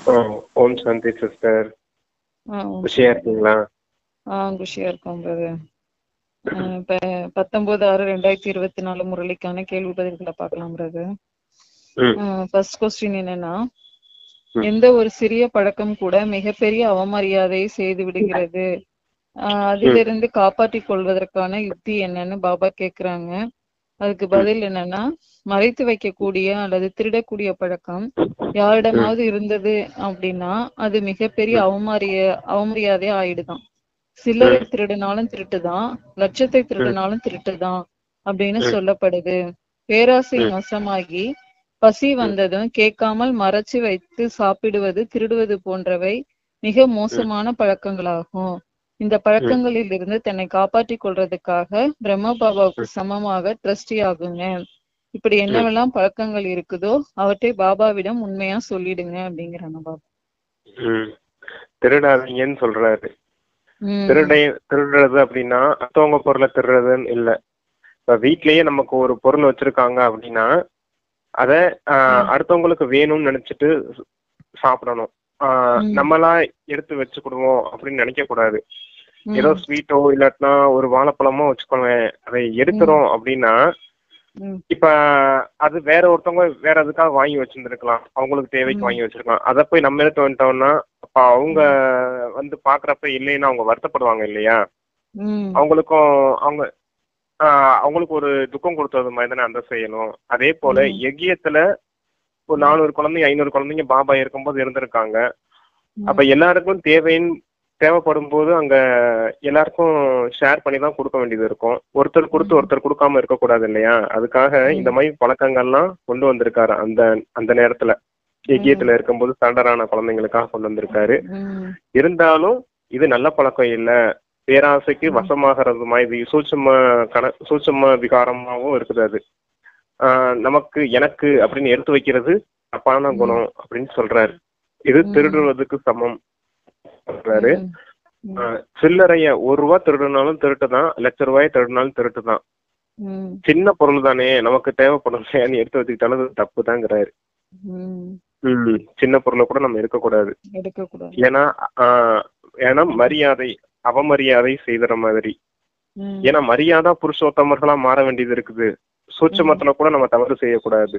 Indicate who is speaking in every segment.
Speaker 1: ஓ, ஓம் Shanti sister.
Speaker 2: ஓம்
Speaker 1: குஷியா
Speaker 2: சாந்தி.
Speaker 1: இருக்கீங்களா?
Speaker 2: குஷியா இருக்கோம் பிரதர். இப்ப 19/6/2024 முரளிக்கான கேள்வி பதில்களை பார்க்கலாம் பிரதர். ஃபர்ஸ்ட் கொஸ்டின் என்னன்னா, எந்த ஒரு சிறிய பழக்கம் கூட மிகப்பெரிய அவமரியாதையை செய்து விடுகிறது, அதிலிருந்து காப்பாற்றிக் கொள்வதற்கான யுக்தி என்னன்னு பாபா கேக்குறாங்க. அதுக்கு பதில் என்னன்னா, மறைத்து வைக்கக்கூடிய அல்லது திருடக்கூடிய பழக்கம் யாரிடமாவது இருந்தது அப்படின்னா அது மிகப்பெரிய அவமரியாதையா ஆயிடுதான். சில்லறை திருடுனாலும் திருட்டுதான், லட்சத்தை திருடுனாலும் திருட்டுதான் அப்படின்னு சொல்லப்படுது. பேராசையின் வசமாகி பசி வந்ததும் கேட்காமல் மறைச்சு வைத்து சாப்பிடுவது, திருடுவது போன்றவை மிக மோசமான பழக்கங்களாகும். இந்த பழக்கங்களில் இருந்து தன்னை காப்பாற்றிக் கொள்றதுக்காக பிரம்ம பாபாவுக்கு சமமாக ட்ரஸ்டி ஆகுங்க. இப்படி என்னவெல்லாம் பழக்கங்கள் இருக்குதோ அவற்றை பாபாவிடம் உண்மையா சொல்லிடுங்க அப்படிங்கிறாங்க பாபா.
Speaker 1: திருடாதீங்கன்னு சொல்றாரு. திருடுறது அப்படின்னா அடுத்தவங்க பொருளை திருடுறதுன்னு இல்ல. இப்ப வீட்லயே நமக்கு ஒரு பொருள் வச்சிருக்காங்க அப்படின்னா அத அடுத்தவங்களுக்கு வேணும்னு நினைச்சிட்டு சாப்பிடணும். நம்மளா எடுத்து வச்சுக்கிடுவோம் அப்படின்னு நினைக்க கூடாது. ஏதோ ஸ்வீட்டோ இல்லாட்டினா ஒரு வாழைப்பழமோ வச்சுக்கோங்க, அதை எடுக்கிறோம் அப்படின்னா இப்ப அது வேற ஒருத்தவங்க வேற எதுக்காக வாங்கி வச்சிருந்துருக்கலாம், அவங்களுக்கு தேவைக்கு வாங்கி வச்சிருக்கலாம். அதை போய் நம்ம எடுத்து வந்துட்டோம்னா அப்ப அவங்க வந்து பாக்குறப்ப இல்லைன்னா அவங்க வருத்தப்படுவாங்க இல்லையா? அவங்களுக்கும் அவங்களுக்கு ஒரு துக்கம் கொடுத்தது மாதிரி தானே அந்த செய்யணும். அதே போல யஜ்யத்துல ஒரு 400 குழந்தைங்க 500 குழந்தைங்க பாபா இருக்கும்போது இருந்திருக்காங்க. அப்ப எல்லாருக்கும் தேவைப்படும் போது அங்க எல்லாருக்கும் ஷேர் பண்ணி தான் கொடுக்க வேண்டியது இருக்கும். ஒருத்தர் கொடுத்து ஒருத்தர் கொடுக்காம இருக்கக்கூடாது இல்லையா? அதுக்காக இந்த மாதிரி பழக்கங்கள்லாம் கொண்டு வந்திருக்காரு. அந்த நேரத்துல யஜ்யத்துல இருக்கும்போது சரண்டரான குழந்தைங்களுக்காக கொண்டு வந்திருக்காரு. இருந்தாலும் இது நல்ல பழக்கம் இல்ல, பேராசைக்கு வசமாகிறது மாதிரி சூட்சும விகாரமாவும் இருக்குது. அது நமக்கு எனக்கு அப்படின்னு எடுத்து வைக்கிறது தப்பான குணம் அப்படின்னு சொல்றாரு. இது திருடுவதுக்கு சமம் சொல்றாரு. சில்லறைய ₹1 திருடுனாலும் திருட்டுதான், ₹1,00,000 திருடுனாலும் திருட்டுதான். சின்ன பொருள் தானே, நமக்கு தேவைப்படும் எடுத்து வச்சுக்கிட்டாலும் தப்பு தாங்கிறாரு. சின்ன பொருளை கூட நம்ம இருக்கக்கூடாது. ஏன்னா மரியாதை அவமரியாதை செய்தற மாதிரி. ஏன்னா மரியாதை புருஷோத்தமர்களா மாற வேண்டியது இருக்குது. சூட்சமத்துல கூட நம்ம தவறு செய்யக்கூடாது.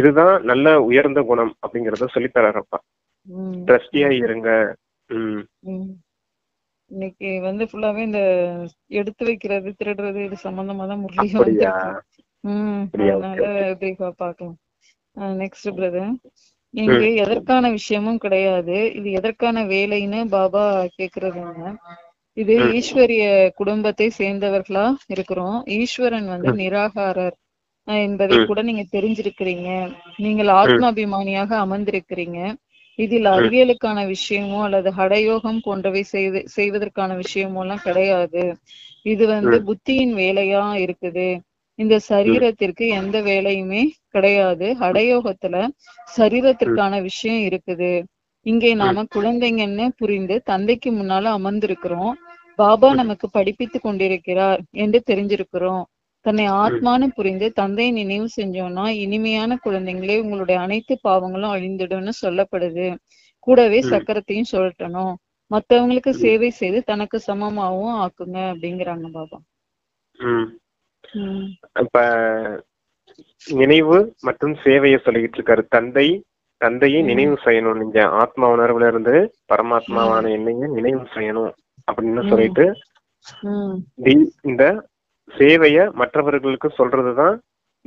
Speaker 1: இதுதான் நல்ல உயர்ந்த குணம் அப்படிங்கறத சொல்லித்தராரப்பா. ட்ரஸ்டியா இருங்க.
Speaker 2: இன்னைக்கு வந்து ஃபுல்லாவே இந்த எடுத்து வைக்கிறது திருடுறது இது சம்பந்தமா தான் முரளியா வந்திருக்கு. அதனால பாக்கலாம். நெக்ஸ்ட் பிரதர், இங்கு எதற்கான விஷயமும் கிடையாது, இது எதற்கான வேலைன்னு பாபா கேக்குறதுங்க. இது ஈஸ்வரிய குடும்பத்தை சேர்ந்தவர்களா இருக்கிறோம். ஈஸ்வரன் வந்து நிராகாரர் என்பதை கூட நீங்க தெரிஞ்சிருக்கிறீங்க. நீங்கள் ஆத்மாபிமானியாக அமர்ந்திருக்கிறீங்க. இதில் அறிவியலுக்கான விஷயமோ அல்லது ஹடயோகம் போன்றவை செய்வதற்கான விஷயமோ எல்லாம் கிடையாது. இது வந்து புத்தியின் வேலையா இருக்குது. இந்த சரீரத்திற்கு எந்த வேலையுமே கிடையாது. ஹடயோகத்துல சரீரத்திற்கான விஷயம் இருக்குது. இங்கே நாம குழந்தைங்கன்னு புரிந்து தந்தைக்கு முன்னால அமர்ந்திருக்கிறோம். பாபா நமக்கு படிப்பித்து கொண்டிருக்கிறார் என்று தெரிஞ்சிருக்கிறோம். தன்னை ஆத்மானு புரிந்து தந்தையை நினைவு செஞ்சோம்னா இனிமையான குழந்தைங்களே உங்களுடைய அனைத்து பாவங்களும் அழிந்துடும்னு சொல்லப்படுது. கூடவே சக்கரத்தையும் சொல்லட்டணும். மற்றவங்களுக்கு சேவை செய்து தனக்கு சமமாகவும் ஆக்குங்க அப்படிங்கிறாங்க பாபா.
Speaker 1: இப்ப நினைவு மற்றும் சேவையை சொல்லிக்கிட்டு இருக்காரு. தந்தையை நினைவு செய்யணும். நீங்க ஆத்மா உணர்வுல இருந்து பரமாத்மாவான என்னைய நினைவு செய்யணும் அப்படின்னு சொல்லிட்டு இந்த சேவைய மற்றவர்களுக்கு சொல்றதுதான்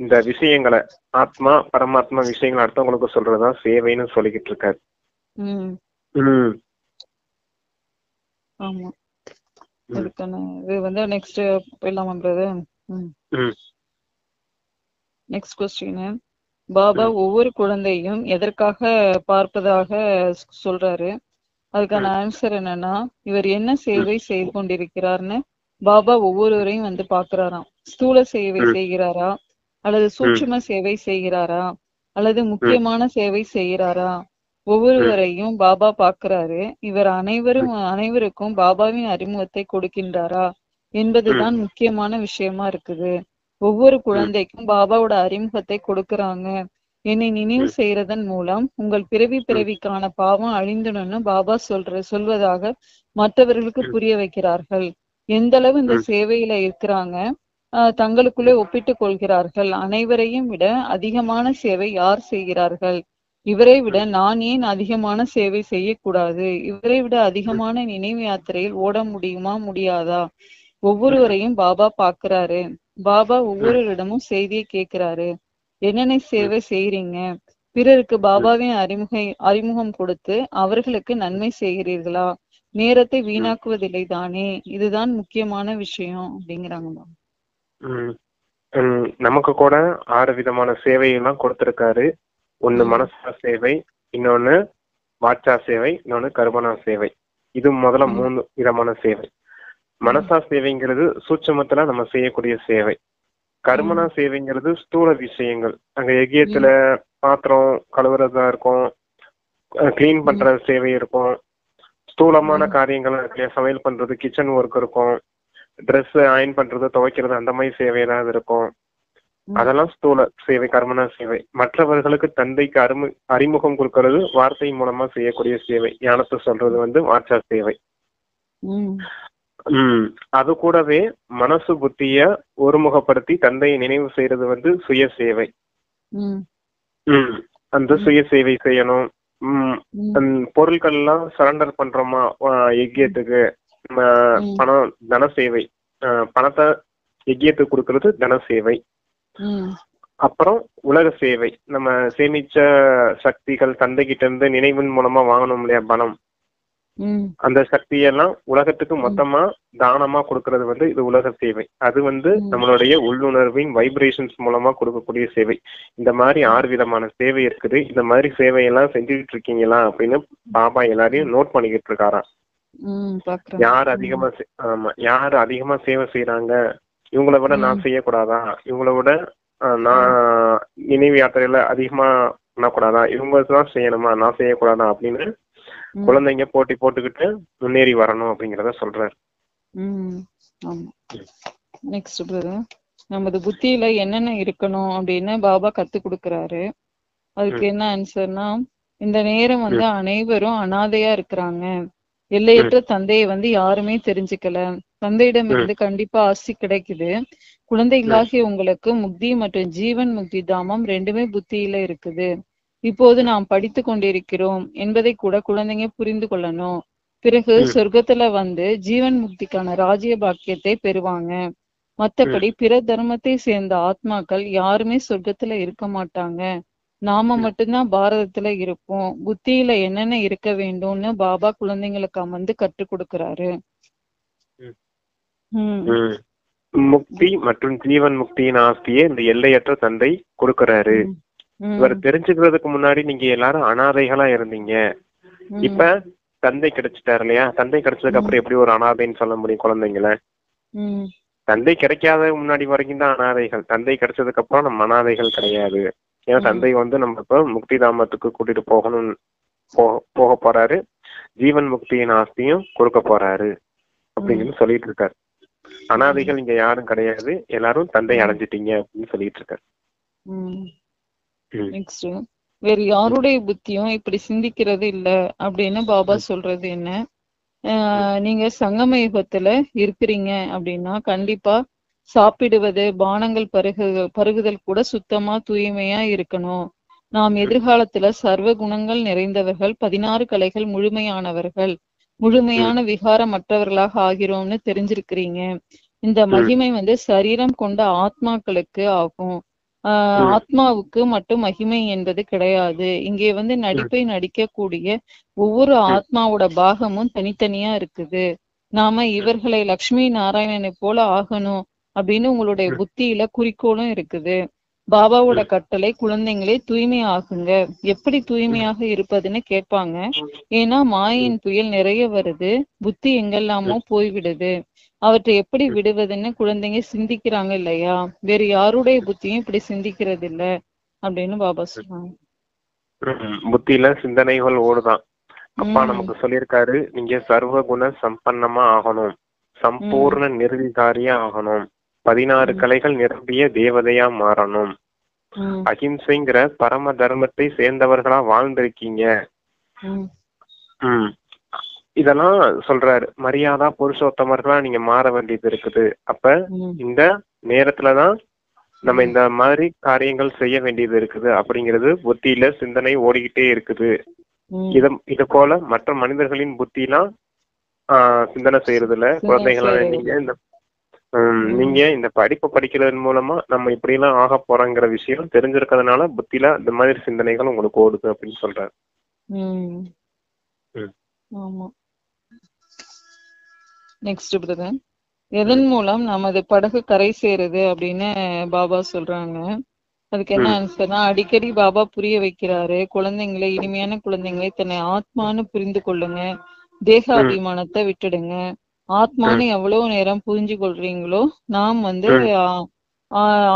Speaker 1: இந்த விஷயங்களை, ஆத்மா பரமாத்மா விஷயங்களை அடுத்தவங்களுக்கு சொல்றதுதான் சேவைன்னு சொல்லிக்கிட்டு இருக்காரு.
Speaker 2: ஆமா, அதுக்கான இது வந்து நெக்ஸ்ட் போயிடலாமா பிரதர்? நெக்ஸ்ட் கொஸ்டின், பாபா ஒவ்வொரு குழந்தையும் எதற்காக பார்ப்பதாக சொல்றாரு? அதுக்கான ஆன்சர் என்னன்னா, இவர் என்ன சேவை செய்து கொண்டிருக்கிறார்னு பாபா ஒவ்வொருவரையும் வந்து பாக்குறாராம். ஸ்தூல சேவை செய்கிறாரா அல்லது சூட்சும சேவை செய்கிறாரா அல்லது முக்கியமான சேவை செய்கிறாரா? ஒவ்வொருவரையும் பாபா பாக்குறாரு. இவர் அனைவருக்கும் பாபாவின் அறிமுகத்தை கொடுக்கின்றாரா என்பதுதான் முக்கியமான விஷயமா இருக்குது. ஒவ்வொரு குழந்தைக்கும் பாபாவோட அறிமுகத்தை கொடுக்கறாங்க. என்னை நினைவு செய்யறதன் மூலம் உங்கள் பிறவிக்கான பாவம் அழிந்துடணும்னு பாபா சொல்வதாக மற்றவர்களுக்கு புரிய வைக்கிறார்கள். எந்த அளவு இந்த சேவையில இருக்கிறாங்க, தங்களுக்குள்ளே ஒப்பிட்டுக் கொள்கிறார்கள். அனைவரையும் விட அதிகமான சேவை யார் செய்கிறார்கள்? இவரை விட நான் ஏன் அதிகமான சேவை செய்யக்கூடாது? இவரை விட அதிகமான நினைவு யாத்திரையில் ஓட முடியுமா, முடியாதா? ஒவ்வொருவரையும் பாபா பாக்குறாரு. பாபா ஒவ்வொருவரிடமும் செய்தியை கேட்கிறாரு. என்னென்ன சேவை செய்யறீங்க? பிறருக்கு பாபாவின் அறிமுகம் கொடுத்து அவர்களுக்கு நன்மை செய்கிறீர்களா? நேரத்தை வீணாக்குவதில்லை தானே? இதுதான் முக்கியமான விஷயம் அப்படிங்கிறாங்க.
Speaker 1: நமக்கு கூட 6 விதமான சேவையெல்லாம் கொடுத்திருக்காரு. ஒண்ணு மனசா சேவை, இன்னொன்னு வாச்சா சேவை, இன்னொன்னு கர்மனா சேவை. இது முதல்ல 3 விதமான சேவை. மனசா சேவைங்கிறது சூட்சமத்துல நம்ம செய்யக்கூடிய சேவை. கர்மனா சேவைங்கிறது ஸ்தூல விஷயங்கள். அங்க எகியத்துல பாத்திரம் கழுவுறதா இருக்கும், கிளீன் பண்ற சேவை இருக்கும், ஸ்தூலமான காரியங்கள் சமையல் பண்றது, கிச்சன் ஒர்க் இருக்கும், ட்ரெஸ் அயன் பண்றது, துவைக்கிறது, அந்த மாதிரி சேவை ஏதாவது இருக்கும். அதெல்லாம் ஸ்தூல சேவை, கர்மனா சேவை. மற்றவர்களுக்கு தந்தைக்கு அறிமுகம் கொடுக்கறது, வார்த்தை மூலமா செய்யக்கூடிய சேவை. ஞானத்தை சொல்றது வாச்சா சேவை. அது கூடவே மனசு புத்திய ஒருமுகப்படுத்தி தந்தையை நினைவு செய்யறது சுய சேவை. அந்த சுய சேவை செய்யணும். பொருட்கள் எல்லாம் சரண்டர் பண்றோமா யஜ்யத்துக்கு, பணம் தன சேவை, பணத்தை யஜ்யத்துக்கு கொடுக்கறது தன சேவை. அப்புறம் உலக சேவை, நம்ம சேமிச்ச சக்திகள் தந்தை கிட்ட இருந்து நினைவின் மூலமா வாங்கணும் இல்லையா பணம், அந்த சக்தியெல்லாம் உலகத்துக்கு மொத்தமா தானமா கொடுக்கறது இது உலக சேவை. அது நம்மளுடைய உள்ளுணர்வின் வைப்ரேஷன்ஸ் மூலமா கொடுக்கக்கூடிய சேவை. இந்த மாதிரி 6 விதமான சேவை இருக்குது. இந்த மாதிரி சேவையெல்லாம் செஞ்சுட்டு இருக்கீங்களா அப்படின்னு பாபா எல்லாரையும் நோட் பண்ணிக்கிட்டு இருக்காராம். யாரு அதிகமா சேவை செய்யறாங்க, இவங்களை விட நான் செய்யக்கூடாதா, இவங்களை விட நான் நினைவு யாத்திரையில அதிகமா பண்ணக்கூடாதா, இவங்கதான் செய்யணுமா, நான் செய்யக்கூடாதா அப்படின்னு குழந்தைங்க போட்டி போட்டுக்கிட்டு முன்னேறி வரணும் அப்படிங்கறத சொல்றாரு.
Speaker 2: நெக்ஸ்ட் நமது புத்தியில என்னென்ன இருக்கணும் அப்படின்னு பாபா கத்து கொடுக்கறாரு. அதுக்கு என்ன ஆன்சர்னா, இந்த நேரம் அனைவரும் அனாதையா இருக்கிறாங்க. எல்லையற்ற தந்தையை யாருமே தெரிஞ்சுக்கல. தந்தையிடம் இருந்து கண்டிப்பா ஆசி கிடைக்குது. குழந்தைகளாகிய உங்களுக்கு முக்தி மற்றும் ஜீவன் முக்தி தாமம் 2மே புத்தியில இருக்குது. இப்போது நாம் படித்து கொண்டிருக்கிறோம் என்பதை கூட குழந்தைங்க புரிந்து கொள்ளணும். பிறகு சொர்க்கத்துல ஜீவன் முக்திக்கான ராஜ்ய பாக்கியத்தை பெறுவாங்க. மத்தபடி பிற தர்மத்தை சேர்ந்த ஆத்மாக்கள் யாருமே சொர்க்கத்துல இருக்க மாட்டாங்க. நாம மட்டும்தான் பாரதத்துல இருப்போம். புத்தியில என்னென்ன இருக்க வேண்டும்னு பாபா குழந்தைங்களுக்கு கற்றுக் கொடுக்கறாரு.
Speaker 1: முக்தி மற்றும் ஜீவன் முக்தியின் ஆஸ்தியை இந்த எல்லையற்ற தந்தை கொடுக்கறாரு. இவர் தெரிஞ்சுக்கிறதுக்கு முன்னாடி நீங்க எல்லாரும் அனாதைகளா இருந்தீங்க. இப்ப தந்தை கிடைச்சிட்டாரு இல்லையா? தந்தை கிடைச்சதுக்கு அப்புறம் எப்படி ஒரு அனாதைன்னு சொல்ல முடியும் குழந்தைங்கள? தந்தை கிடைக்காத முன்னாடி வரைக்கும் தான் அனாதைகள். தந்தை கிடைச்சதுக்கு அப்புறம் நம்ம அனாதைகள் கிடையாது. ஏன்னா தந்தை நம்ம இப்ப முக்தி தாமத்துக்கு கூட்டிட்டு போக போறாரு. ஜீவன் முக்தியின் ஆஸ்தியும் கொடுக்க போறாரு அப்படின்னு சொல்லிட்டு இருக்காரு. அனாதைகள் இங்க யாரும் கிடையாது, எல்லாரும் தந்தை அடைஞ்சிட்டீங்க அப்படின்னு சொல்லிட்டு இருக்காரு.
Speaker 2: நெக்ஸ்ட், வேற யாருடைய புத்தியும் இப்படி சிந்திக்கிறது இல்ல அப்படின்னு பாபா சொல்றது என்ன? நீங்க சங்கம யுகத்துல இருக்கிறீங்க அப்படின்னா கண்டிப்பா சாப்பிடுவது, பானங்கள் பருகுதல் கூட சுத்தமா தூய்மையா இருக்கணும். நாம் எதிர்காலத்துல சர்வ குணங்கள் நிறைந்தவர்கள், 16 கலைகள் முழுமையானவர்கள், முழுமையான விகாரமற்றவர்களாக ஆகிறோம்னு தெரிஞ்சிருக்கிறீங்க. இந்த மகிமை சரீரம் கொண்ட ஆத்மாக்களுக்கு ஆகும். ஆத்மாவுக்கு மட்டும் மகிமை என்பது கிடையாது. இங்கே நடிப்பை நடிக்கக்கூடிய ஒவ்வொரு ஆத்மாவோட பாகமும் தனித்தனியா இருக்குது. நாம இவர்களை லட்சுமி நாராயணனை போல ஆகணும் அப்படின்னு உங்களுடைய புத்தியில குறிக்கோளும் இருக்குது. பாபாவோட கட்டளை குழந்தைங்களே தூய்மை ஆகுங்க. எப்படி தூய்மையாக இருப்பதுன்னு கேட்பாங்க. ஏன்னா மாயின் புயல் நிறைய வருது, புத்தி எங்கெல்லாமோ போய்விடுது. அவற்றை எப்படி விடுவதுன்னு குழந்தைங்க சிந்திக்கிறாங்க இல்லையா? வேற யாருடைய புத்தியும் இப்படி சிந்திக்கிறது இல்ல அப்படின்னு பாபா சொல்றாங்க.
Speaker 1: புத்தியில சிந்தனைகள் ஓடுதான். அப்பா நமக்கு சொல்லியிருக்காரு, நீங்க சர்வ குண சம்பன்னமா ஆகணும், சம்பூர்ண நிர்விகாரியா ஆகணும், 16 கலைகள் நிரம்பிய தேவதையா மாறணும்.
Speaker 2: ம்,
Speaker 1: அகிம்சைங்கிற பரம தர்மத்தை சேர்ந்தவர்களா வாழ்ந்திருக்கீங்க.
Speaker 2: ம்,
Speaker 1: ம். இதெல்லாம் சொல்றாரு. மரியாதா புருஷோத்தமர்களா நீங்க மாற வேண்டியது இருக்குது. அப்ப
Speaker 2: ம்,
Speaker 1: இந்த நேரத்துலதான் நம்ம
Speaker 2: ம்,
Speaker 1: இந்த மாதிரி காரியங்கள் செய்ய வேண்டியது இருக்குது அப்படிங்கிறது புத்தியில சிந்தனை ஓடிக்கிட்டே இருக்குது.
Speaker 2: ம்.
Speaker 1: இது போல மற்ற மனிதர்களின் புத்திலாம் சிந்தனை செய்யறது இல்ல.
Speaker 2: சிந்தனை
Speaker 1: குழந்தைகளை
Speaker 2: செய்யறது
Speaker 1: நீங்க
Speaker 2: இல்ல.
Speaker 1: இந்த
Speaker 2: ம்,
Speaker 1: நீங்க இந்த படிப்பு படிக்கிறதன் மூலமா நம்ம இப்படி எல்லாம் ஆக போறோங்கிற விஷயம் தெரிஞ்சிருக்கிறதுனால புத்தியில இந்த மாதிரி சிந்தனைகள் உங்களுக்கு ஓடுது அப்படின்னு சொல்றாரு.
Speaker 2: ம்.
Speaker 1: ம்.
Speaker 2: ஆமா. Next brother. எதன் மூலம் நமது படகு கரை சேருது அப்படின்னு பாபா சொல்றாங்க. அதுக்கு என்ன
Speaker 1: ம்.
Speaker 2: ஆன்சர்னா, அடிக்கடி பாபா புரிய வைக்கிறாரு, குழந்தைங்களை, இனிமையான குழந்தைங்களை தன்னை ஆத்மான்னு புரிந்து கொள்ளுங்க, தேக
Speaker 1: ம்.
Speaker 2: அபிமானத்தை விட்டுடுங்க.
Speaker 1: ம்.
Speaker 2: ஆத்மான்னு எவ்வளவு நேரம் புரிஞ்சு கொள்றீங்களோ, நாம் வந்து
Speaker 1: ம். ம்.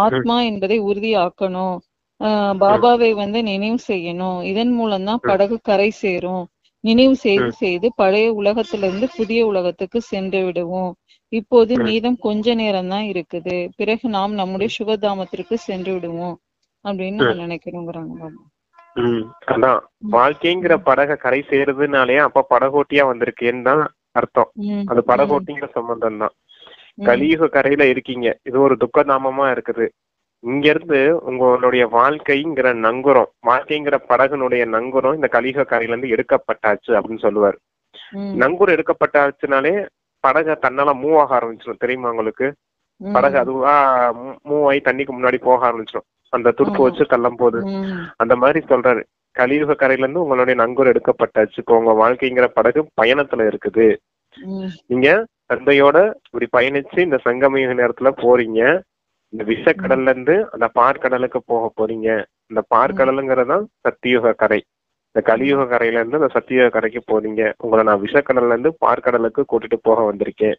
Speaker 2: ஆத்மா என்பதை உறுதியாக்கணும்.
Speaker 1: ம்.
Speaker 2: பாபாவை வந்து நினைவு செய்யணும். இதன் மூலம்தான்
Speaker 1: ம்.
Speaker 2: படகு கரை சேரும். நினைவு செய்து
Speaker 1: ம்.
Speaker 2: செய்து பழைய உலகத்திலிருந்து புதிய உலகத்துக்கு சென்று விடுவோம். இப்போது
Speaker 1: ம்.
Speaker 2: மீதம் கொஞ்ச நேரம் தான் இருக்குது. பிறகு நாம் நம்முடைய சுகதாமத்திற்கு சென்று விடுவோம் அப்படின்னு நம்ம
Speaker 1: ம்.
Speaker 2: நினைக்கிறோங்கிறாங்க பாபா.
Speaker 1: அதான்
Speaker 2: ம்,
Speaker 1: வாழ்க்கைங்கிற படகை கரை சேருதுனாலே அப்ப படகோட்டியா வந்திருக்கேன்னு தான் அர்த்தம்.
Speaker 2: ம்,
Speaker 1: அது
Speaker 2: ம்,
Speaker 1: படகோட்டிங்கிற சம்பந்தம் தான்.
Speaker 2: ம்,
Speaker 1: கலியுக கரையில இருக்கீங்க. இது ஒரு துக்கதாமமா இருக்குது. இங்க இருந்து உங்களுடைய வாழ்க்கைங்கிற நங்குரம், வாழ்க்கைங்கிற படகுனுடைய நங்குரம் இந்த கலியுக கரையில இருந்து எடுக்கப்பட்டாச்சு அப்படின்னு சொல்லுவாரு.
Speaker 2: ம்,
Speaker 1: நங்கூரம் எடுக்கப்பட்டாச்சுனாலே படகை தன்னால மூவ் ஆக ஆரம்பிச்சிடும். தெரியுமா உங்களுக்கு? படகு
Speaker 2: ம்.
Speaker 1: அதுவா மூவ் ஆகி தண்ணிக்கு முன்னாடி போக ஆரம்பிச்சிடும். அந்த துடுப்பு
Speaker 2: ஆமா.
Speaker 1: வச்சு தள்ளும் போது
Speaker 2: ம்,
Speaker 1: அந்த மாதிரி சொல்றாரு. கலியுக கரையில இருந்து உங்களுடைய நங்கூரம் எடுக்கப்பட்டாச்சு. இப்போ உங்க வாழ்க்கைங்கிற படகு பயணத்துல இருக்குது.
Speaker 2: ம்,
Speaker 1: நீங்க தந்தையோட இப்படி பயணிச்சு இந்த சங்கமயுக நேரத்துல போறீங்க. இந்த
Speaker 2: ம்,
Speaker 1: விஷக்கடல்ல இருந்து அந்த பார்க்கடலுக்கு போக போறீங்க. இந்த
Speaker 2: ம்,
Speaker 1: பார்க்கடலுங்கிறதான் சத்தியுக கரை. இந்த
Speaker 2: ம்,
Speaker 1: கலியுக கரையில இருந்து இந்த சத்தியுக கரைக்கு போறீங்க. உங்களை நான் விஷக்கடல்ல இருந்து பார்க்கடலுக்கு கூட்டிட்டு போக வந்திருக்கேன்.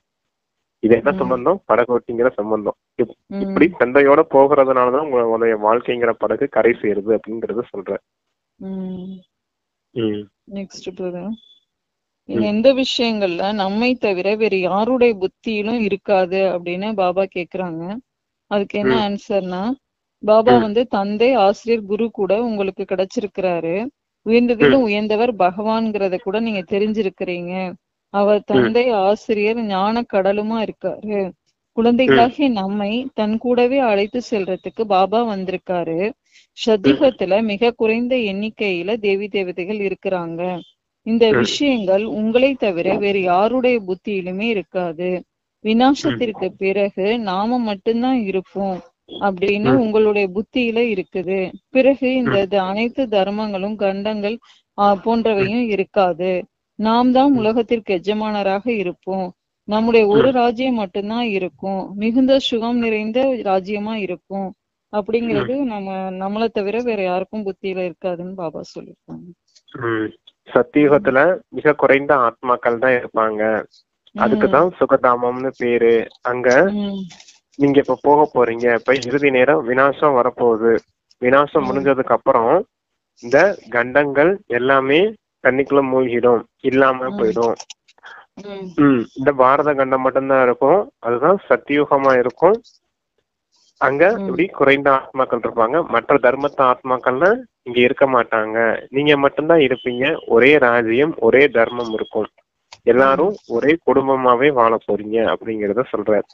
Speaker 1: இது என்ன
Speaker 2: ம்,
Speaker 1: சம்பந்தம்? படகோட்டிங்கிற சம்பந்தம். இப்படி
Speaker 2: ம்,
Speaker 1: தந்தையோட போகிறதுனாலதான் உங்களுடைய வாழ்க்கைங்கிற படகு கரை சேருது அப்படிங்கறத சொல்ற.
Speaker 2: ம்.
Speaker 1: ம்.
Speaker 2: Next brother.
Speaker 1: ம்.
Speaker 2: எந்த விஷயங்கள்ல நம்மை தவிர வேறு யாருடைய புத்தியிலும் இருக்காது அப்படின்னு பாபா கேக்குறாங்க. அதுக்கு என்ன
Speaker 1: ம்.
Speaker 2: ஆன்சர்னா, பாபா
Speaker 1: ம்.
Speaker 2: வந்து தந்தை, ஆசிரியர், குரு கூட உங்களுக்கு கிடைச்சிருக்கிறாரு.
Speaker 1: ம்.
Speaker 2: உயர்ந்ததிலும் உயர்ந்தவர் பகவான்கிறத கூட நீங்க தெரிஞ்சிருக்கிறீங்க. அவர்
Speaker 1: ம்.
Speaker 2: தந்தை, ஆசிரியர், ஞான கடலுமா இருக்காரு.
Speaker 1: ம்.
Speaker 2: குழந்தைகளாகிய நம்மை தன் கூடவே அழைத்து செல்றதுக்கு பாபா வந்திருக்காரு.
Speaker 1: ம்.
Speaker 2: சத்தியுகத்துல மிக குறைந்த எண்ணிக்கையில தேவி தேவதைகள் இருக்கிறாங்க. இந்த
Speaker 1: ம்.
Speaker 2: விஷயங்கள் உங்களை தவிர வேறு யாருடைய புத்தியிலுமே இருக்காது.
Speaker 1: ம்.
Speaker 2: விநாசத்திற்கு பிறகு நாம மட்டும்தான் இருப்போம் அப்படின்னு
Speaker 1: ம்.
Speaker 2: உங்களுடைய புத்தியில இருக்குது. பிறகு இந்த
Speaker 1: ம்.
Speaker 2: அனைத்து தர்மங்களும் கண்டங்கள்
Speaker 1: ம்.
Speaker 2: போன்றவையும் இருக்காது. நாம் தான்
Speaker 1: ம்.
Speaker 2: உலகத்திற்கு எஜமானராக இருப்போம். நம்முடைய ஒரு
Speaker 1: ம்.
Speaker 2: ராஜ்யம் மட்டும்தான் இருக்கும். மிகுந்த சுகம் நிறைந்த ராஜ்யமா இருக்கும். அப்படிங்கிறது
Speaker 1: ம்.
Speaker 2: நம்மளை தவிர வேற யாருக்கும் புத்தியில இருக்காதுன்னு பாபா சொல்லியிருக்காங்க.
Speaker 1: ம். சத்தியுகத்துல மிக குறைந்த ஆத்மாக்கள் தான் இருப்பாங்க. அதுக்குதான் சுகதாமம்னு பேரு. அங்க
Speaker 2: ம்,
Speaker 1: நீங்க இப்ப போக போறீங்க. இப்ப இறுதி நேரம் விநாசம் வரப்போகுது. விநாசம்
Speaker 2: ம்,
Speaker 1: முடிஞ்சதுக்கு அப்புறம் இந்த கண்டங்கள் எல்லாமே தண்ணிக்குள்ள மூழ்கிடும், இல்லாம
Speaker 2: ம்,
Speaker 1: போயிடும்.
Speaker 2: ம்,
Speaker 1: இந்த பாரத கண்டம் மட்டும்தான் இருக்கும். அதுதான் சத்தியுகமா இருக்கும். அங்க
Speaker 2: ம்,
Speaker 1: இப்படி குறைந்த ஆத்மாக்கள் இருப்பாங்க. மற்ற தர்மத்த ஆத்மாக்கள்னா இங்க இருக்க மாட்டாங்க. நீங்க மட்டும்தான் இருப்பீங்க. ஒரே ராஜ்யம், ஒரே தர்மம் இருக்கும். எல்லாரும் ஒரே குடும்பமாவே வாழ போறீங்க அப்படிங்கறத சொல்றாரு.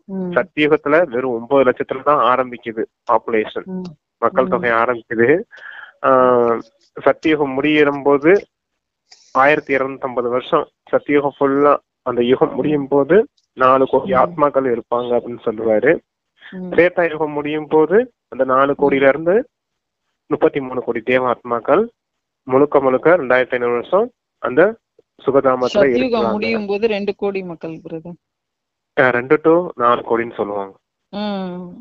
Speaker 2: ம்,
Speaker 1: சத்தியுகத்துல வெறும் 9 லட்சத்துல தான் ஆரம்பிக்குது பாப்புலேஷன்,
Speaker 2: ம்,
Speaker 1: மக்கள் தொகை ஆரம்பிக்குது. சத்தியுகம் முடியும் போது 1250 வருஷம் சத்தியுகம் ஃபுல்லா அந்த யுகம் முடியும் போது 4 கோடி ஆத்மாக்கள் இருப்பாங்க அப்படின்னு சொல்லுவாரு.
Speaker 2: ம்,
Speaker 1: திரேதா யுகம் முடியும் போது அந்த 4 கோடியில இருந்து 33 கோடி தேவ ஆத்மாக்கள் முழுக்க 2500 வருஷம் அந்த சுகதாமத்துல
Speaker 2: சத்தியுகம்
Speaker 1: இருக்கிறாங்க.
Speaker 2: முடியும் போது 2 கோடி மக்கள் பிரதர்.
Speaker 1: 2 to 4 கோடின்னு சொல்லுவாங்க.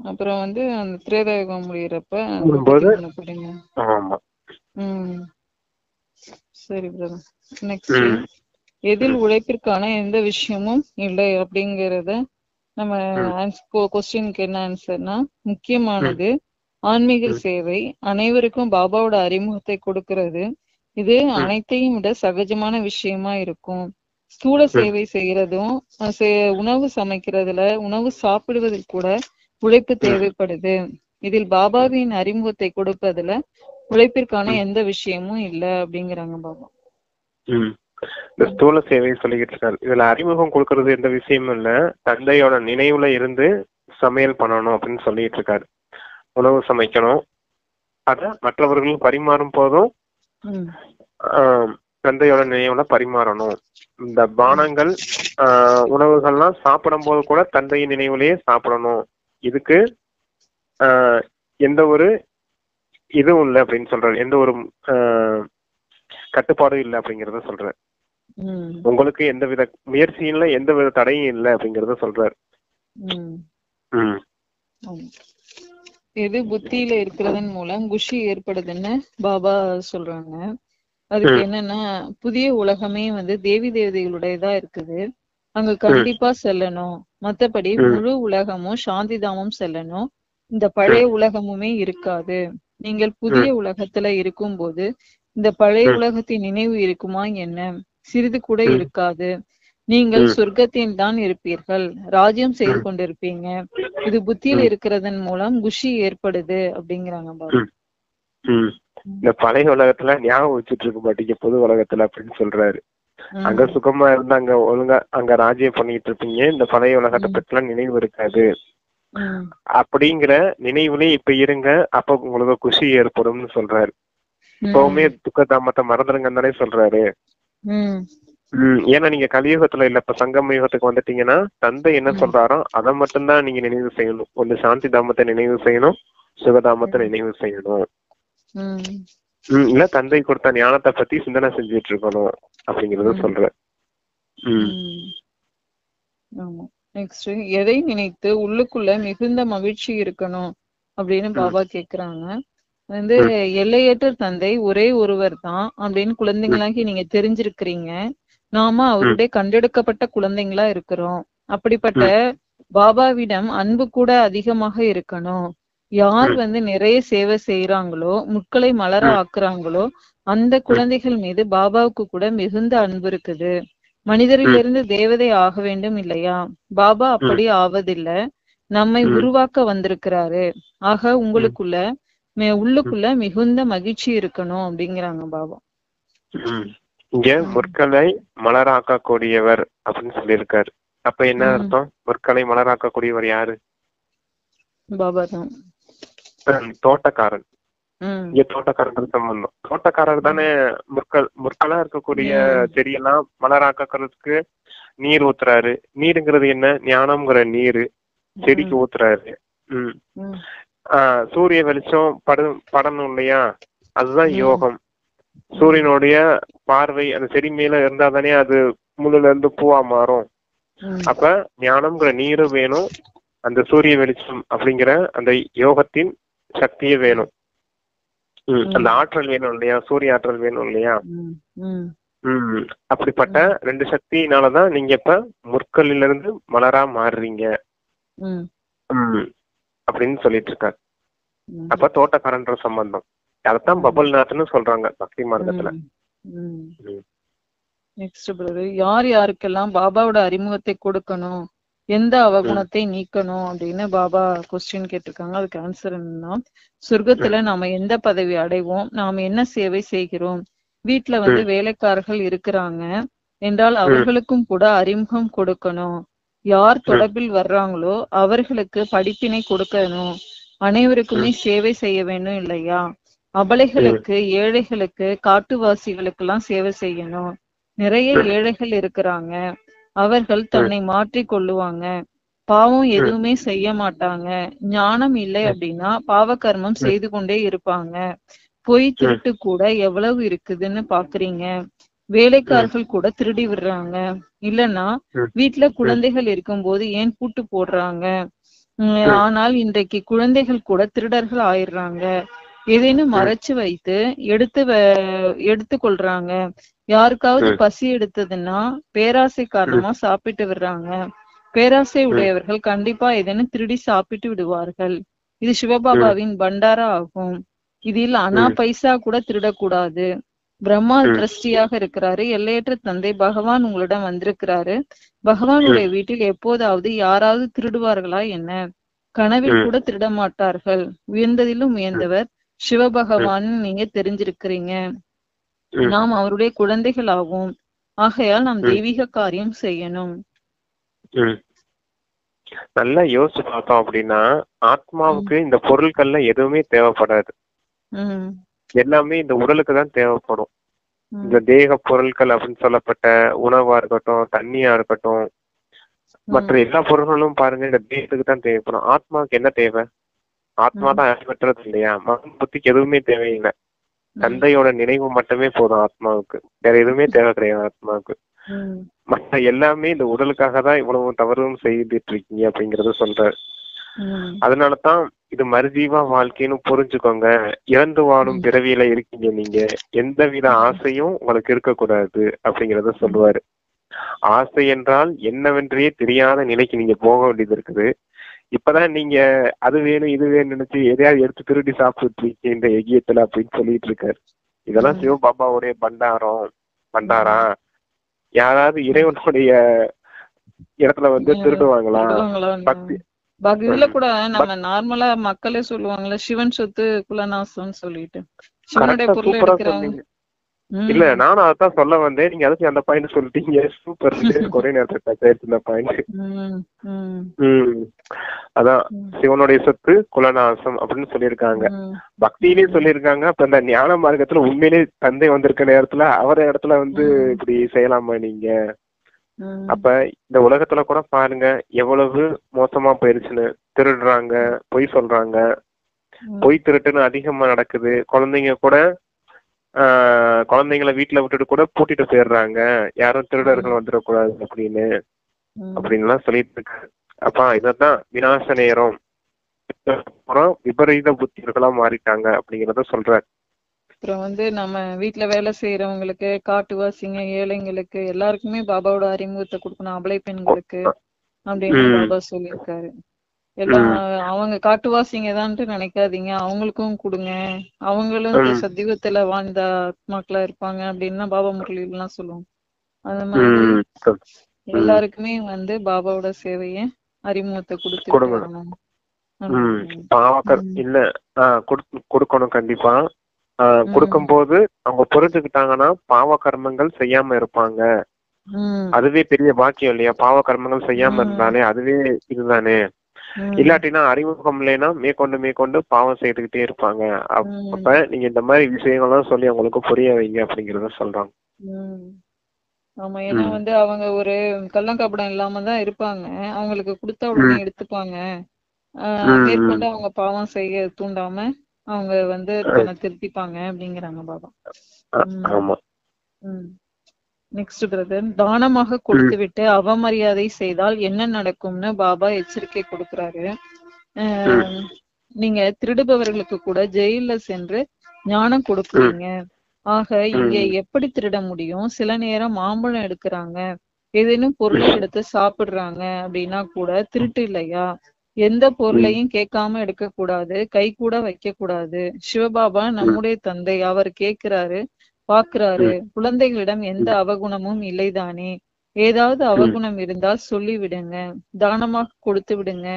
Speaker 2: அப்புறம் வந்து அந்த திரேதாயுகம் முடியறப்ப
Speaker 1: முடியும்போது
Speaker 2: 33 கோடிங்க.
Speaker 1: ஆமா.
Speaker 2: ம், சரி பிரதர். நெக்ஸ்ட்,
Speaker 1: ம்.
Speaker 2: எதில்
Speaker 1: ம்.
Speaker 2: உழைப்பிற்கான எந்த விஷயமும் இல்லை அப்படிங்கறத நம்ம
Speaker 1: ம்.
Speaker 2: கொஸ்டினுக்கு என்ன ஆன்சர்னா,
Speaker 1: ம்.
Speaker 2: முக்கியமானது ஆன்மீக
Speaker 1: ம்.
Speaker 2: சேவை, அனைவருக்கும் பாபாவோட அறிமுகத்தை கொடுக்கிறது. இது
Speaker 1: ம்.
Speaker 2: அனைத்தையும் விட சகஜமான விஷயமா இருக்கும். ஸ்தூல
Speaker 1: ம்.
Speaker 2: சேவை செய்யறதும் உணவு சமைக்கிறதுல, உணவு சாப்பிடுவதில் கூட உழைப்பு
Speaker 1: ம்.
Speaker 2: தேவைப்படுது. இதில் பாபாவின் அறிமுகத்தை கொடுப்பதுல உழைப்பிற்கான எந்த விஷயமும் இல்ல அப்படிங்கிறாங்க பாபா.
Speaker 1: இந்த ஸ்தூல சேவை சொல்லிக்கிட்டு இருக்காரு. இதுல அறிமுகம் கொடுக்கறது எந்த விஷயமும் இல்ல, தந்தையோட நினைவுல இருந்து சமையல் பண்ணணும் அப்படின்னு சொல்லிட்டு இருக்காரு. உணவு சமைக்கணும், அத மற்றவர்கள் பரிமாறும் போதும் தந்தையோட நினைவுல பரிமாறணும். இந்த பானங்கள் உணவுகள்லாம் சாப்பிடும் போது கூட தந்தையின் நினைவுலயே சாப்பிடணும். இதுக்கு எந்த ஒரு இதுவும் இல்லை அப்படின்னு சொல்றாரு, எந்த ஒரு கட்டுப்பாடும் இல்லை அப்படிங்கறத சொல்றாரு. உங்களுக்கு எந்த வித முயற்சியும் இல்லை, எந்த வித தடையும் இல்லை அப்படிங்கறத சொல்றாரு.
Speaker 2: எது புத்தியில இருக்கிறதன் மூலம் குஷி ஏற்படுதுன்னு பாபா சொல்றாங்க. அதுக்கு என்னன்னா, புதிய உலகமே வந்து தேவி தேவதைகளுடையதா இருக்குது, அங்க கண்டிப்பா செல்லணும். மத்தபடி முழு உலகமும் சாந்திதாமும் செல்லணும். இந்த பழைய உலகமுமே இருக்காது. நீங்கள் புதிய உலகத்துல இருக்கும் போது இந்த பழைய உலகத்தின் நினைவு இருக்குமா என்ன? சிறிது கூட இருக்காது. நீங்கள் சொர்க்கத்தில் தான் இருப்பீர்கள், ராஜ்யம் செய்து கொண்டிருப்பீங்க. இது புத்தியில் இருக்கிறதன் மூலம் குஷி ஏற்படுது அப்படிங்கிறாங்க பாபா.
Speaker 1: இந்த பழைய உலகத்துல ஞாபகம் வச்சுட்டு இருக்க மாட்டீங்க புது உலகத்துல அப்படின்னு சொல்றாரு. அங்க சுகமா இருந்து அங்க ஒழுங்கா அங்க ராஜ்யம் பண்ணிட்டு இருப்பீங்க, இந்த பழைய உலகத்தை பற்றிலாம் நினைவு இருக்காது. அப்படிங்கிற நினைவுலயே இப்ப இருங்க, அப்ப உங்களுக்கு குஷி ஏற்படும்னு சொல்றாரு. இப்பவுமே துக்கதாமத்தை மறந்துடுங்கன்னு தானே சொல்றாரு. ஏன்னா நீங்க கலியுகத்துல இல்ல, இப்ப சங்கம யுகத்துக்கு வந்துட்டீங்கன்னா தந்தை என்ன சொல்றாரோ அதை மட்டும்தான் நீங்க நினைவு செய்யணும். ஒண்ணு சாந்தி தாமத்தை நினைவு செய்யணும், சுகதாமத்தை நினைவு செய்யணும். இல்ல தந்தை கொடுத்த ஞானத்தை பத்தி சிந்தனை செஞ்சுட்டு இருக்கணும் அப்படிங்கறத சொல்ற.
Speaker 2: நெக்ஸ்ட், எதை நினைத்து உள்ளுக்குள்ள மிகுந்த மகிழ்ச்சி இருக்கணும் அப்படின்னு பாபா கேக்குறாங்க. வந்து எல்லையற்ற தந்தை ஒரே ஒருவர் தான் அப்படின்னு குழந்தைங்களாகி நீங்க தெரிஞ்சிருக்கிறீங்க. நாம அவருடைய கண்டெடுக்கப்பட்ட குழந்தைங்களா இருக்கிறோம். அப்படிப்பட்ட பாபாவிடம் அன்பு கூட அதிகமாக இருக்கணும். யார் வந்து நிறைய சேவை செய்யறாங்களோ, முட்களை மலர ஆக்குறாங்களோ, அந்த குழந்தைகள் மீது பாபாவுக்கு கூட மிகுந்த அன்பு இருக்குது. மனிதரிலிருந்து தேவதை ஆக வேண்டும் இல்லையா? பாபா அப்படி ஆவதில்லை, நம்மை உருவாக்க வந்திருக்கிறாரு. ஆக உங்களுக்குள்ள உள்ளுக்குள்ள மிகுந்த மகிழ்ச்சி இருக்கணும் அப்படிங்கிறாங்க பாபா.
Speaker 1: இங்க முற்களை மலராக்க கூடியவர் அப்படின்னு சொல்லியிருக்காரு. அப்ப என்ன அர்த்தம்? முற்களை மலராக்க கூடியவர் யாரு?
Speaker 2: பாபா தான்.
Speaker 1: தோட்டக்காரன். இங்க தோட்டக்காரன் சம்பந்தம். தோட்டக்காரர் தானே முற்களா இருக்கக்கூடிய செடியெல்லாம் மலராக்கிறதுக்கு நீர் ஊத்துறாரு. நீருங்கிறது என்ன? ஞானம்ங்கிற நீரு செடிக்கு ஊத்துறாரு. சூரிய வெளிச்சம் படணும் இல்லையா? அதுதான் யோகம். சூரியனுடைய பார்வை அந்த செடி மேல இருந்தா தானே அது முள்ளுல இருந்து பூவா மாறும். அப்ப ஞானம்ங்கிற நீரும் வேணும், அந்த சூரிய வெளிச்சம் அப்படிங்கிற அந்த யோகத்தின் சக்தியே வேணும். அந்த ஆற்றல் வேணும் இல்லையா? சூரிய ஆற்றல் வேணும் இல்லையா? அப்படிப்பட்ட ரெண்டு சக்தியினாலதான் நீங்க இப்ப முற்களில இருந்து மலரா மாறுறீங்க அப்படின்னு சொல்லிட்டு இருக்காரு. அப்ப தோட்டக்காரன்ற சம்பந்தம் அதத்தான் பபல்நாத்னு சொல்றாங்க பக்தி மார்க்கத்துல.
Speaker 2: நெக்ஸ்ட் பிரதர், யார் யாருக்கெல்லாம் பாபாவோட அறிமுகத்தை கொடுக்கணும், எந்த அவகுணத்தை நீக்கணும் அப்படின்னு பாபா கொஸ்டின் கேட்டிருக்காங்க. அதுக்கு ஆன்சர் என்னன்னா, சொர்க்கத்துல நாம எந்த பதவி அடைவோம், நாம என்ன சேவை செய்கிறோம், வீட்டுல வந்து வேலைக்காரர்கள் இருக்கிறாங்க என்றால் அவர்களுக்கும் கூட அறிமுகம் கொடுக்கணும். யார் தொடர்பில் வர்றாங்களோ அவர்களுக்கு படிப்பினை கொடுக்கணும். அனைவருக்குமே சேவை செய்ய வேண்டும் இல்லையா? அபலைகளுக்கு, ஏழைகளுக்கு, காட்டுவாசிகளுக்கு எல்லாம் சேவை செய்யணும். நிறைய ஏழைகள் இருக்கிறாங்க, அவர்கள் தன்னை மாற்றி கொள்ளுவாங்க, பாவம் எதுவுமே செய்ய மாட்டாங்க. ஞானம் இல்லை அப்படின்னா பாவ கர்மம் செய்து கொண்டே இருப்பாங்க. பொய் திருட்டு கூட எவ்வளவு இருக்குதுன்னு பாக்குறீங்க. வேலைக்காரர்கள் கூட திருடி விடுறாங்க. இல்லன்னா வீட்டுல குழந்தைகள் இருக்கும்போது ஏன் பூட்டு போடுறாங்க. ஆனால் இன்றைக்கு குழந்தைகள் கூட திருடர்கள் ஆயிடுறாங்க. ஏதேனும் மறைச்சு வைத்து எடுத்து கொள்றாங்க. யாருக்காவது பசி எடுத்ததுன்னா பேராசை காரணமா சாப்பிட்டு விடுறாங்க. பேராசை உடையவர்கள் கண்டிப்பா ஏதேனும் திருடி சாப்பிட்டு விடுவார்கள். இது சிவபாபாவின் பண்டாரா ஆகும். இதில் அனா பைசா கூட திருடக்கூடாது. பிரம்மா டிரஸ்டியாக இருக்கிறாரு. எல்லையற்ற தந்தை பகவான் உங்களிடம் வந்திருக்கிறாரு. பகவானுடைய வீட்டில் எப்போதாவது யாராவது திருடுவார்களா என்ன? கனவில் கூட திருட மாட்டார்கள். உயர்ந்ததிலும் உயர்ந்தவர் சிவபகவான் நீங்க தெரிஞ்சிருக்கிறீங்க. நாம் அவருடைய குழந்தைகள் ஆகும். ஆகையால் நாம் தெய்வீக காரியம் செய்யணும்.
Speaker 1: நல்லா யோசிச்சு பார்த்தோம் அப்படின்னா ஆத்மாவுக்கு இந்த பொருட்கள்ல எதுவுமே தேவைப்படாது. எல்லாமே இந்த உடலுக்கு தான் தேவைப்படும். இந்த தேக பொருட்கள் அப்படின்னு சொல்லப்பட்ட உணவா இருக்கட்டும், தண்ணியா இருக்கட்டும், மற்ற எல்லா பொருட்களும் பாருங்க இந்த தேகத்துக்கு தான் தேவைப்படும். ஆத்மாவுக்கு என்ன தேவை? ஆத்மா தான் அழிவற்றது இல்லையா? மன புத்திக்கு எதுவுமே தேவையில்லை. தந்தையோட நினைவு மட்டுமே போதும் ஆத்மாவுக்கு. வேற எதுவுமே தேவை கிடையாது ஆத்மாவுக்கு. மற்ற எல்லாமே இந்த உடலுக்காக தான் இவ்வளவு தவறும் செய்துட்டு இருக்கீங்க அப்படிங்கறத சொல்றாரு. அதனாலதான் இது மறுஜீவா வாழ்க்கைன்னு புரிஞ்சுக்கோங்க. இறந்து வாழும் பிறவியில இருக்கீங்க நீங்க. எந்தவித ஆசையும் உங்களுக்கு இருக்கக்கூடாது அப்படிங்கறத சொல்லுவாரு. ஆசை என்றால் என்னவென்றே தெரியாத நிலைக்கு நீங்க போக வேண்டியது இருக்குது. இப்பதான் நீங்க அது வேணும் இது வேணும் நினைச்சு எதையாவது எடுத்து திருடி சாப்பிட்டு இருக்கீங்க இந்த எகியத்துல அப்படின்னு சொல்லிட்டு இருக்காரு. இதெல்லாம் சிவபாபாவுடைய பண்டாரா? யாராவது இறைவனுடைய இடத்துல வந்து திருடுவாங்களா? பக்தி
Speaker 2: இதுல கூட நம்ம நார்மலா மக்களே சொல்லுவாங்கல்ல, சிவன் சொத்து குலநாசம் சொல்லிட்டு சிவனுடைய பொருள் எடுக்கிறாங்க.
Speaker 1: இல்ல நானும் அதான் சொல்ல வந்தேன். நீங்க அதுக்கு அந்த பாயிண்ட் சொல்லிட்டீங்க. சூப்பர். ஒரே நேரத்துல பாயிண்ட். அதான் சிவனுடைய சொத்து குலநாசம் அப்படின்னு சொல்லியிருக்காங்க. பக்தியிலேயே சொல்லியிருக்காங்க. அப்ப இந்த ஞான மார்க்கத்துல உண்மையிலேயே தந்தை வந்திருக்க நேரத்துல அவர இடத்துல வந்து இப்படி செய்யலாமா நீங்க? அப்ப இந்த உலகத்துல கூட பாருங்க எவ்வளவு மோசமா போயிருச்சுன்னு. திருடுறாங்க, பொய் சொல்றாங்க, பொய் திருட்டுன்னு அதிகமா நடக்குது. குழந்தைங்களை வீட்டுல விட்டுட்டு கூட பூட்டிட்டு போயிடுறாங்க. யாரும் திருடர்கள் வந்துடக்கூடாது அப்படின்லாம் சொல்லிட்டு இருக்காரு. அப்ப இததான் விநாச நேரம், விபரீத புத்திகளா மாறிட்டாங்க அப்படிங்கறத சொல்றாரு.
Speaker 2: அப்புறம் வந்து நம்ம வீட்டுல வேலை செய்யறவங்களுக்கு, காட்டுவாசிங்க, ஏழைங்களுக்கு எல்லாருக்குமே பாபாவோட அறிமுகத்தை கொடுக்கணும். அபலை பெண்களுக்கு அப்படின்னு பாபா சொல்லியிருக்காரு. எல்லாம் அவங்க காட்டுவாசிங்க தான்ட்டு நினைக்காதீங்க, அவங்களுக்கும் கொடுங்க. அவங்களும் சத்தியுகத்துல வாழ்ந்த ஆத்மாக்களா இருப்பாங்க அப்படின்னு பாபா முரளியில எல்லாம் சொல்லுவோம். அந்த மாதிரி எல்லாருக்குமே வந்து பாபாவோட சேவைய அறிமுகத்தை கொடுக்கணும்.
Speaker 1: கொடுக்கணும் கண்டிப்பா. கொடுக்கும் போது அவங்க புரிஞ்சுக்கிட்டாங்கன்னா பாவ கர்மங்கள் செய்யாம இருப்பாங்க. அதுவே பெரிய பாக்கியம் இல்லையா? பாவ கர்மங்கள் செய்யாம இருந்தாலே அதுவே இதுதானே. இல்லாட்டினா அறிமுகம் இல்லைன்னா மேற்கொண்டு பாவம் செய்துகிட்டே இருப்பாங்க. அப்ப நீங்க இந்த மாதிரி விஷயங்கள்லாம் சொல்லி அவங்களுக்கு புரிய வைங்க அப்படிங்கறத சொல்றாங்க.
Speaker 2: ஆமா, ஏன்னா வந்து அவங்க ஒரு கள்ளங்கபடம் இல்லாம தான் இருப்பாங்க. அவங்களுக்கு கொடுத்த உடனே எடுத்துப்பாங்க. மேற்கொண்டு அவங்க பாவம் செய்ய தூண்டாம அவங்க வந்து தன்னை திருத்திப்பாங்க அப்படிங்கிறாங்க பாபா. நெக்ஸ்ட் பிரதர், தானமாக கொடுத்து விட்டு அவமரியாதை செய்தால் என்ன நடக்கும்னு பாபா எச்சரிக்கை கொடுக்கிறாரு. நீங்க திருடுபவர்களுக்கு கூட ஜெயில சென்று ஞானம் கொடுக்குறீங்க. ஆக இங்க எப்படி திருட முடியும்? சில நேரம் மாம்பழம் எடுக்கிறாங்க, ஏதேனும் பொருளை எடுத்து சாப்பிடுறாங்க அப்படின்னா கூட திருட்டு இல்லையா? எந்த பொருளையும் கேட்காம எடுக்க கூடாது, கை கூட வைக்க கூடாது. சிவபாபா நம்முடைய தந்தை, அவர் கேட்கிறாரு, பாக்குறாரு. குழந்தைகளிடம் எந்த அவகுணமும் இல்லைதானே? ஏதாவது அவகுணம் இருந்தால் சொல்லி விடுங்க, தானமாக கொடுத்து விடுங்க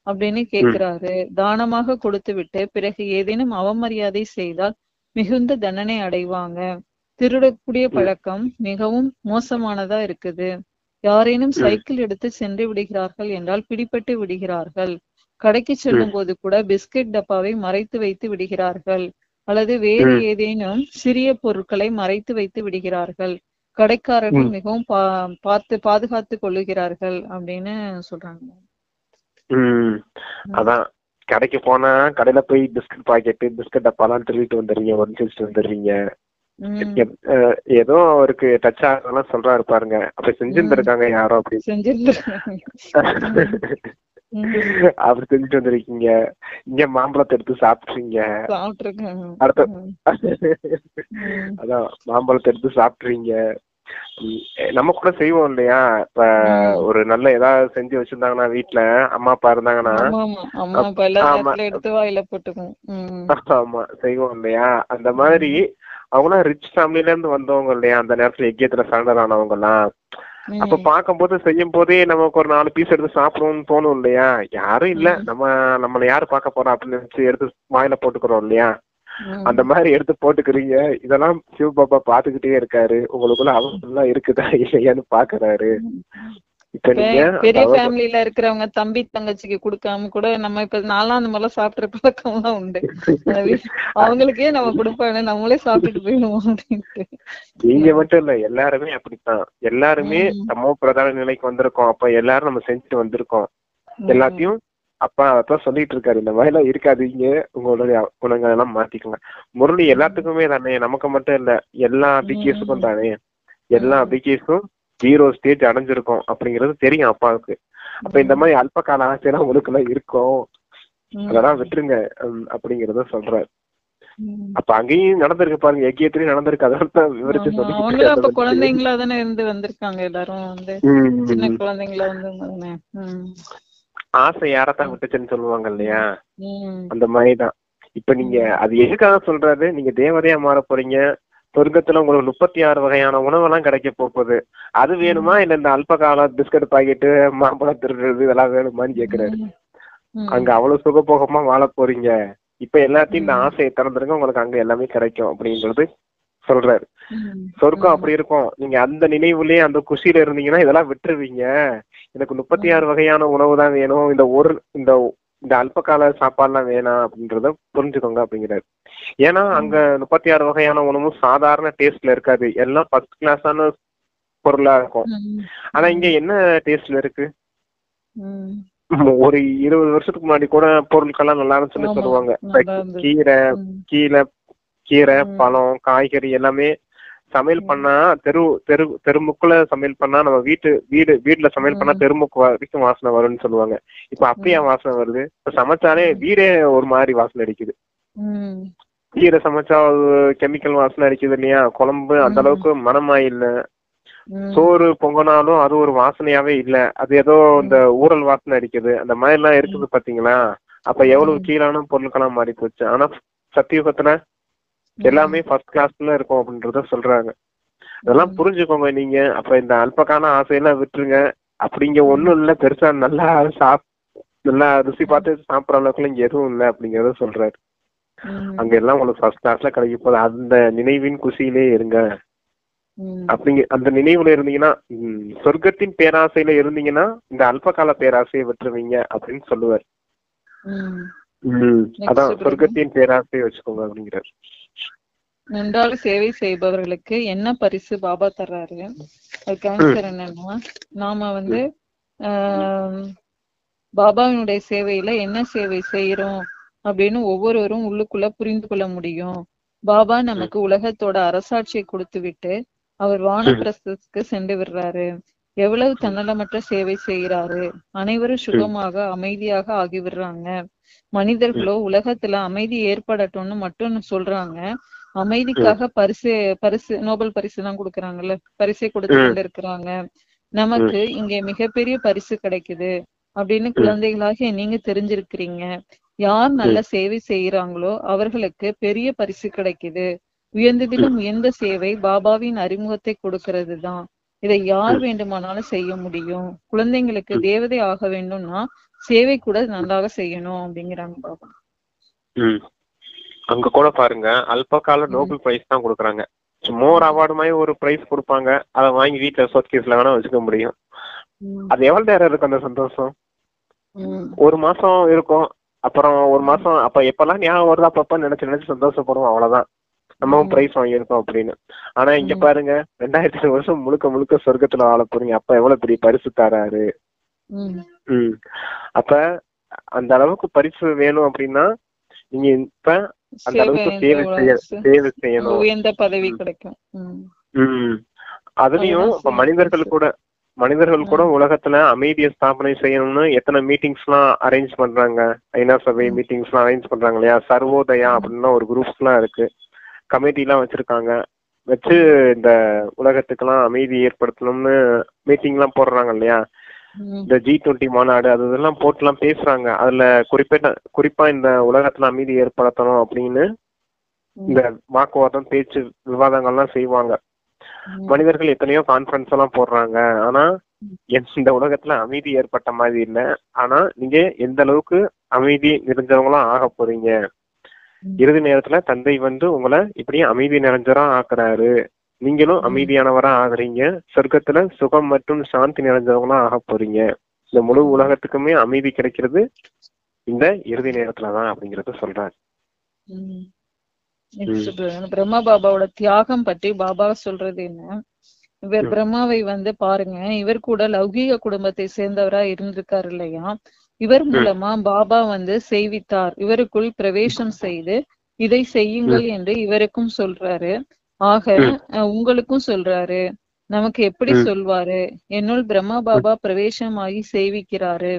Speaker 2: அப்படின்னு கேக்குறாரு. தானமாக கொடுத்து விட்டு பிறகு ஏதேனும் அவமரியாதை செய்தால் மிகுந்த தண்டனை அடைவாங்க. திருடக்கூடிய பழக்கம் மிகவும் மோசமானதா இருக்குது. யாரேனும் சைக்கிள் எடுத்து சென்று விடுகிறார்கள் என்றால் பிடிபட்டு விடுகிறார்கள். கடைக்கு செல்லும் போது கூட பிஸ்கட் டப்பாவை மறைத்து வைத்து விடுகிறார்கள், அல்லது வேறு ஏதேனும் சிறிய பொருட்களை மறைத்து வைத்து விடுகிறார்கள். கடைக்காரர்கள் மிகவும் பாதுகாத்து கொள்ளுகிறார்கள் அப்படின்னு சொல்றாங்க.
Speaker 1: அதான் கடைக்கு போனா கடையில போய் பிஸ்கட் பாக்கெட்டு, பிஸ்கட் டப்பாலாம் திருவிட்டு வந்துடுறீங்க, ஒடிச்சு வந்துடுறீங்க. ஏதோ அவருக்கு டச் ஆகலாம் சொல்றாரு பாருங்க. அப்ப செஞ்சிருந்திருக்காங்க யாரோ அப்படி அப்படி செஞ்சுட்டு வந்திருக்கீங்க. இங்க மாம்பழத்தை எடுத்து சாப்பிட்டுறீங்க. அதான் மாம்பழத்தை எடுத்து சாப்பிட்டுறீங்க. நம்ம கூட செய்வோம் இல்லையா? இப்ப ஒரு நல்ல ஏதாவது செஞ்சு வச்சிருந்தாங்கன்னா வீட்டுல, அம்மா அப்பா இருந்தாங்கன்னா ஆமா செய்வோம் இல்லையா? அந்த மாதிரி அவங்களாம் ரிச் ஃபேமிலில இருந்து வந்தவங்க இல்லையா? அந்த நேரத்துல எக்கியத்துல சரண்டர் ஆனவங்க எல்லாம் அப்ப பார்க்கும்போது செய்யும் போதே நமக்கு ஒரு 4 பீஸ் எடுத்து சாப்பிடணும்னு தோணும் இல்லையா? யாரும் இல்ல, நம்மள யாரு பார்க்க போறா அப்படின்னு நினைச்சு எடுத்து வாயில போட்டுக்கிறோம் இல்லையா? அந்த மாதிரி எடுத்து போட்டுக்கிறீங்க. இதெல்லாம் சிவபாபா பாத்துக்கிட்டே இருக்காரு. உங்களுக்குள்ள அவசரம் இருக்குதா இல்லையான்னு பாக்குறாரு. இப்ப நீங்க
Speaker 2: பெரிய ஃபேமிலில இருக்கிறவங்க தம்பி தங்கச்சிக்கு கொடுக்காம கூட நம்ம இப்ப நான்லாம் அந்த மாதிரிலாம் சாப்பிடுற பழக்கம் எல்லாம் உண்டு. அவங்களுக்கே நம்ம கொடுப்பாங்க, நம்மளே சாப்பிட்டுட்டு போயிடுவோம் அப்படின்ட்டு.
Speaker 1: நீங்க மட்டும் இல்ல, எல்லாருமே அப்படித்தான். எல்லாருமே சமூக பிரதான நிலைக்கு வந்திருக்கோம். அப்ப எல்லாரும் நம்ம செஞ்சுட்டு வந்திருக்கோம். எல்லாத்தையும் அப்பா அதான் சொல்லிட்டு இருக்காரு, இந்த மாதிரி எல்லாம் இருக்காதீங்க, உங்களுடைய குணங்கள் எல்லாம் மாத்திக்கோங்க. முரளி எல்லாத்துக்குமே தானே, நமக்கு மட்டும் இல்ல, எல்லா பிகேஸுக்கும் தானே. எல்லா பிகேஸும் 0 ஸ்டேஜ் அடைஞ்சிருக்கும் அப்படிங்கிறது தெரியும் அப்பாவுக்கு. அப்ப இந்த மாதிரி அல்ப கால ஆசையெல்லாம் உங்களுக்கு எல்லாம் இருக்கும், அதெல்லாம் விட்டுருங்க அப்படிங்கறத சொல்றாரு. அப்ப அங்கேயும் நடந்திருக்கு பாருங்க, யக்கியத்திலயும் நடந்திருக்கு. அதெல்லாம் விவரிச்சு சொல்லி
Speaker 2: குழந்தைங்களா தானே இருந்து வந்திருக்காங்க எல்லாரும், வந்து சின்ன குழந்தைங்களா வந்து
Speaker 1: ஆசை யாரத்தான் விட்டுச்சுன்னு சொல்லுவாங்க இல்லையா? அந்த மாதிரிதான். இப்ப நீங்க அது எதுக்காக சொல்றாரு, நீங்க தேவதையா மாற போறீங்க, சொர்க்கத்துல உங்களுக்கு 36 வகையான உணவெல்லாம் கிடைக்க போகுது. அது வேணுமா இல்ல இந்த அல்பகால பிஸ்கட் பாக்கெட்டு மாம்பழம் திருடுறது இதெல்லாம் வேணுமான்னு கேக்குறாரு. அங்க அவ்வளவு சுகபோகமா வாழ போறீங்க. இப்ப எல்லாத்தையும் இந்த ஆசையை திறந்துருங்க, உங்களுக்கு அங்க எல்லாமே கிடைக்கும் அப்படின்றது சொல்றாரு. சொர்க்கம் அப்படி இருக்கும். நீங்க அந்த நினைவுலயே அந்த குஷியில இருந்தீங்கன்னா இதெல்லாம் விட்டுருவீங்க. எனக்கு 36 வகையான உணவு தான் வேணும், இந்த அல்பகால சாப்பாடுலாம் வேணாம் அப்படின்றத புரிஞ்சுக்கோங்க அப்படிங்கிறாரு. ஏன்னா அங்க 36 வகையான உணவும் சாதாரண டேஸ்ட்ல இருக்காது, எல்லாம் ஃபர்ஸ்ட் கிளாஸான பொருளா இருக்கும். ஆனா இங்க என்ன டேஸ்ட்ல இருக்கு? ஒரு 20 வருஷத்துக்கு முன்னாடி கூட பொருட்கள்லாம் நல்லா இருந்துச்சுன்னு சொல்லுவாங்க. கீரை, பழம், காய்கறி எல்லாமே சமையல் பண்ணா தெருமுக்குள்ள சமையல் பண்ணா, நம்ம வீட்டுல சமையல் பண்ணா தெருமுக்கு வரைக்கும் வாசனை வரும்னு சொல்லுவாங்க. இப்ப அப்படியே வாசனை வருது. இப்ப சமைச்சாலே வீடே ஒரு மாதிரி வாசனை அடிக்குது. கீரை சமைச்சா கெமிக்கல் வாசனை அடிக்குது இல்லையா? குழம்பு அந்த அளவுக்கு மனமா இல்ல. சோறு பொங்கனாலும் அது ஒரு வாசனையாவே இல்ல, அது ஏதோ இந்த ஊறல் வாசனை அடிக்குது. அந்த மாதிரி எல்லாம் இருக்குது பாத்தீங்களா? அப்ப எவ்வளவு கீழான பொருட்கள்லாம் மாறி போச்சு. ஆனா சத்தியுகத்துல எல்லாமே ஃபர்ஸ்ட் கிளாஸ்ல இருக்கும் அப்படின்றத சொல்றாங்க. அதெல்லாம் புரிஞ்சுக்கோங்க நீங்க. அப்ப இந்த அல்பகான ஆசையெல்லாம் விட்டுருங்க. அப்படிங்க ஒண்ணும் இல்ல, பெருசா நல்லா ருசி பார்த்து சாப்பிடற அளவுக்கு இங்க எதுவும் இல்லை அப்படிங்கறத சொல்றாரு. அங்க எல்லாம் உங்களுக்கு ஃபர்ஸ்ட் கிளாஸ்ல கிடைக்க போது, அந்த நினைவின் குஷியிலே இருங்க. அப்படிங்க அந்த நினைவுல இருந்தீங்கன்னா, சொர்க்கத்தின் பேராசையில இருந்தீங்கன்னா இந்த அல்பகால பேராசையை விட்டுருவீங்க அப்படின்னு சொல்லுவார். அதான் சொர்க்கத்தின் பேராசையை வச்சுக்கோங்க அப்படிங்கிறார்.
Speaker 2: நன்றாக சேவை செய்பவர்களுக்கு என்ன பரிசு பாபா தர்றாரு? அதுக்கு ஆன்சர் என்னன்னா, நாம வந்து பாபாவினுடைய சேவையில என்ன சேவை செய்யறோம் அப்படின்னு ஒவ்வொருவரும் உள்ளுக்குள்ள புரிந்து கொள்ள முடியும். பாபா நமக்கு உலகத்தோட அரசாட்சியை கொடுத்து விட்டு அவர் வானப்பிரஸ்தத்துக்கு சென்று விடுறாரு. எவ்வளவு தன்னலமற்ற சேவை செய்யறாரு. அனைவரும் சுகமாக அமைதியாக ஆகிவிடுறாங்க. மனிதர்களோ உலகத்துல அமைதி ஏற்படட்டும்னு மட்டும் சொல்றாங்க. அமைதிக்காக பரிசு நோபல் பரிசு எல்லாம் கொடுக்கறாங்கல்ல, பரிசை கொடுத்து கொண்டு இருக்கிறாங்க. நமக்கு இங்க மிகப்பெரிய பரிசு கிடைக்குது அப்படின்னு குழந்தைகளாக நீங்க தெரிஞ்சிருக்கிறீங்க. யார் நல்ல சேவை செய்யறாங்களோ அவர்களுக்கு பெரிய பரிசு கிடைக்குது. உயர்ந்ததிலும் உயர்ந்த சேவை பாபாவின் அறிமுகத்தை கொடுக்கறது தான். இதை யார் வேண்டுமானாலும் செய்ய முடியும். குழந்தைங்களுக்கு தேவதை ஆக வேண்டும்னா சேவை கூட நன்றாக செய்யணும் அப்படிங்கிறாங்க பாபா.
Speaker 1: அங்க கூட பாருங்க, அல்பகால நோபல் பிரைஸ் தான் கொடுக்குறாங்க. மோர் அவார்டு மாதிரி ஒரு பிரைஸ் கொடுப்பாங்க, அதை வாங்கி வீட்டுல சோட்கேஸ்ல வேணா வச்சுக்க முடியும். அது எவ்வளவு நேரம் இருக்கு அந்த சந்தோஷம்? ஒரு மாசம் இருக்கும். அப்புறம் ஒரு மாசம் அப்ப எப்பெல்லாம் ஞாபகம் வருதா அப்பப்ப நினைச்சு சந்தோஷப்படுவோம், அவ்வளவுதான். நம்ம பிரைஸ் வாங்கியிருக்கோம் அப்படின்னு. ஆனா இங்க பாருங்க, 2000 வருஷம் முழுக்க சொர்க்கத்துல வாழ போறீங்க. அப்ப எவ்வளவு பெரிய பரிசு தராரு. அப்ப அந்த அளவுக்கு பரிசு வேணும் அப்படின்னா நீங்க இப்ப அந்த அளவுக்கு சேவை செய்யணும்,
Speaker 2: உயர்ந்த பதவி கிடைக்கும்.
Speaker 1: அதுலயும் இப்ப மனிதர்கள் கூட உலகத்துல அமைதியை ஸ்தாபனை செய்யணும்னு எத்தனை மீட்டிங்ஸ் எல்லாம் அரேஞ்ச் பண்றாங்க. ஐநா சபை மீட்டிங்ஸ் எல்லாம் அரேஞ்ச் பண்றாங்க இல்லையா? சர்வோதயா அப்படின்னா ஒரு குரூப்ஸ் எல்லாம் இருக்கு, கமிட்டி எல்லாம் வச்சிருக்காங்க. வச்சு இந்த உலகத்துக்கெல்லாம் அமைதி ஏற்படுத்தணும்னு மீட்டிங் எல்லாம் போடுறாங்க இல்லையா? இந்த G20 மாநாடு அது இதெல்லாம் போட்டுலாம் பேசுறாங்க. அதுல குறிப்பா இந்த உலகத்துல அமைதி ஏற்படுத்தணும் அப்படின்னு இந்த வாக்குவாதம் பேச்சு விவாதங்கள்லாம் செய்வாங்க. மனிதர்கள் எத்தனையோ கான்ஃபரன்ஸ் எல்லாம் போடுறாங்க, ஆனா இந்த உலகத்துல அமைதி ஏற்பட்ட மாதிரி இல்ல. ஆனா நீங்க எந்த அளவுக்கு அமைதி நிறைஞ்சவங்களா ஆக போறீங்க, இறுதி நேரத்துல தந்தை வந்து உங்களை இப்படி அமைதி நிறைஞ்சவரா ஆக்குறாரு, நீங்களும் அமைதியானவரா ஆகுறீங்க, சொர்க்கத்துல சுகம் மற்றும் சாந்தி நிறைஞ்சவங்களா ஆக போறீங்க. இந்த முழு உலகத்துக்குமே அமைதி கிடைக்கிறது இந்த இறுதி நேரத்துலதான் அப்படிங்கறத சொல்றாரு.
Speaker 2: பிரம்மா பாபாவோட தியாகம் பற்றி பாபா சொல்றது என்ன, இவர் பிரம்மாவை வந்து பாருங்க, இவர் கூட லௌகீக குடும்பத்தை சேர்ந்தவரா இருந்திருக்காரு இல்லையா, இவர் மூலமா பாபா வந்து செய்வித்தார், இவருக்குள் பிரவேசம் செய்து இதை செய்யுங்கள் என்று இவருக்கும் சொல்றாரு. ஆக உங்களுக்கும் சொல்றாரு. நமக்கு எப்படி சொல்வாரு, என்னுள் பிரம்மா பாபா பிரவேசமாகி செய்விக்கிறாரு,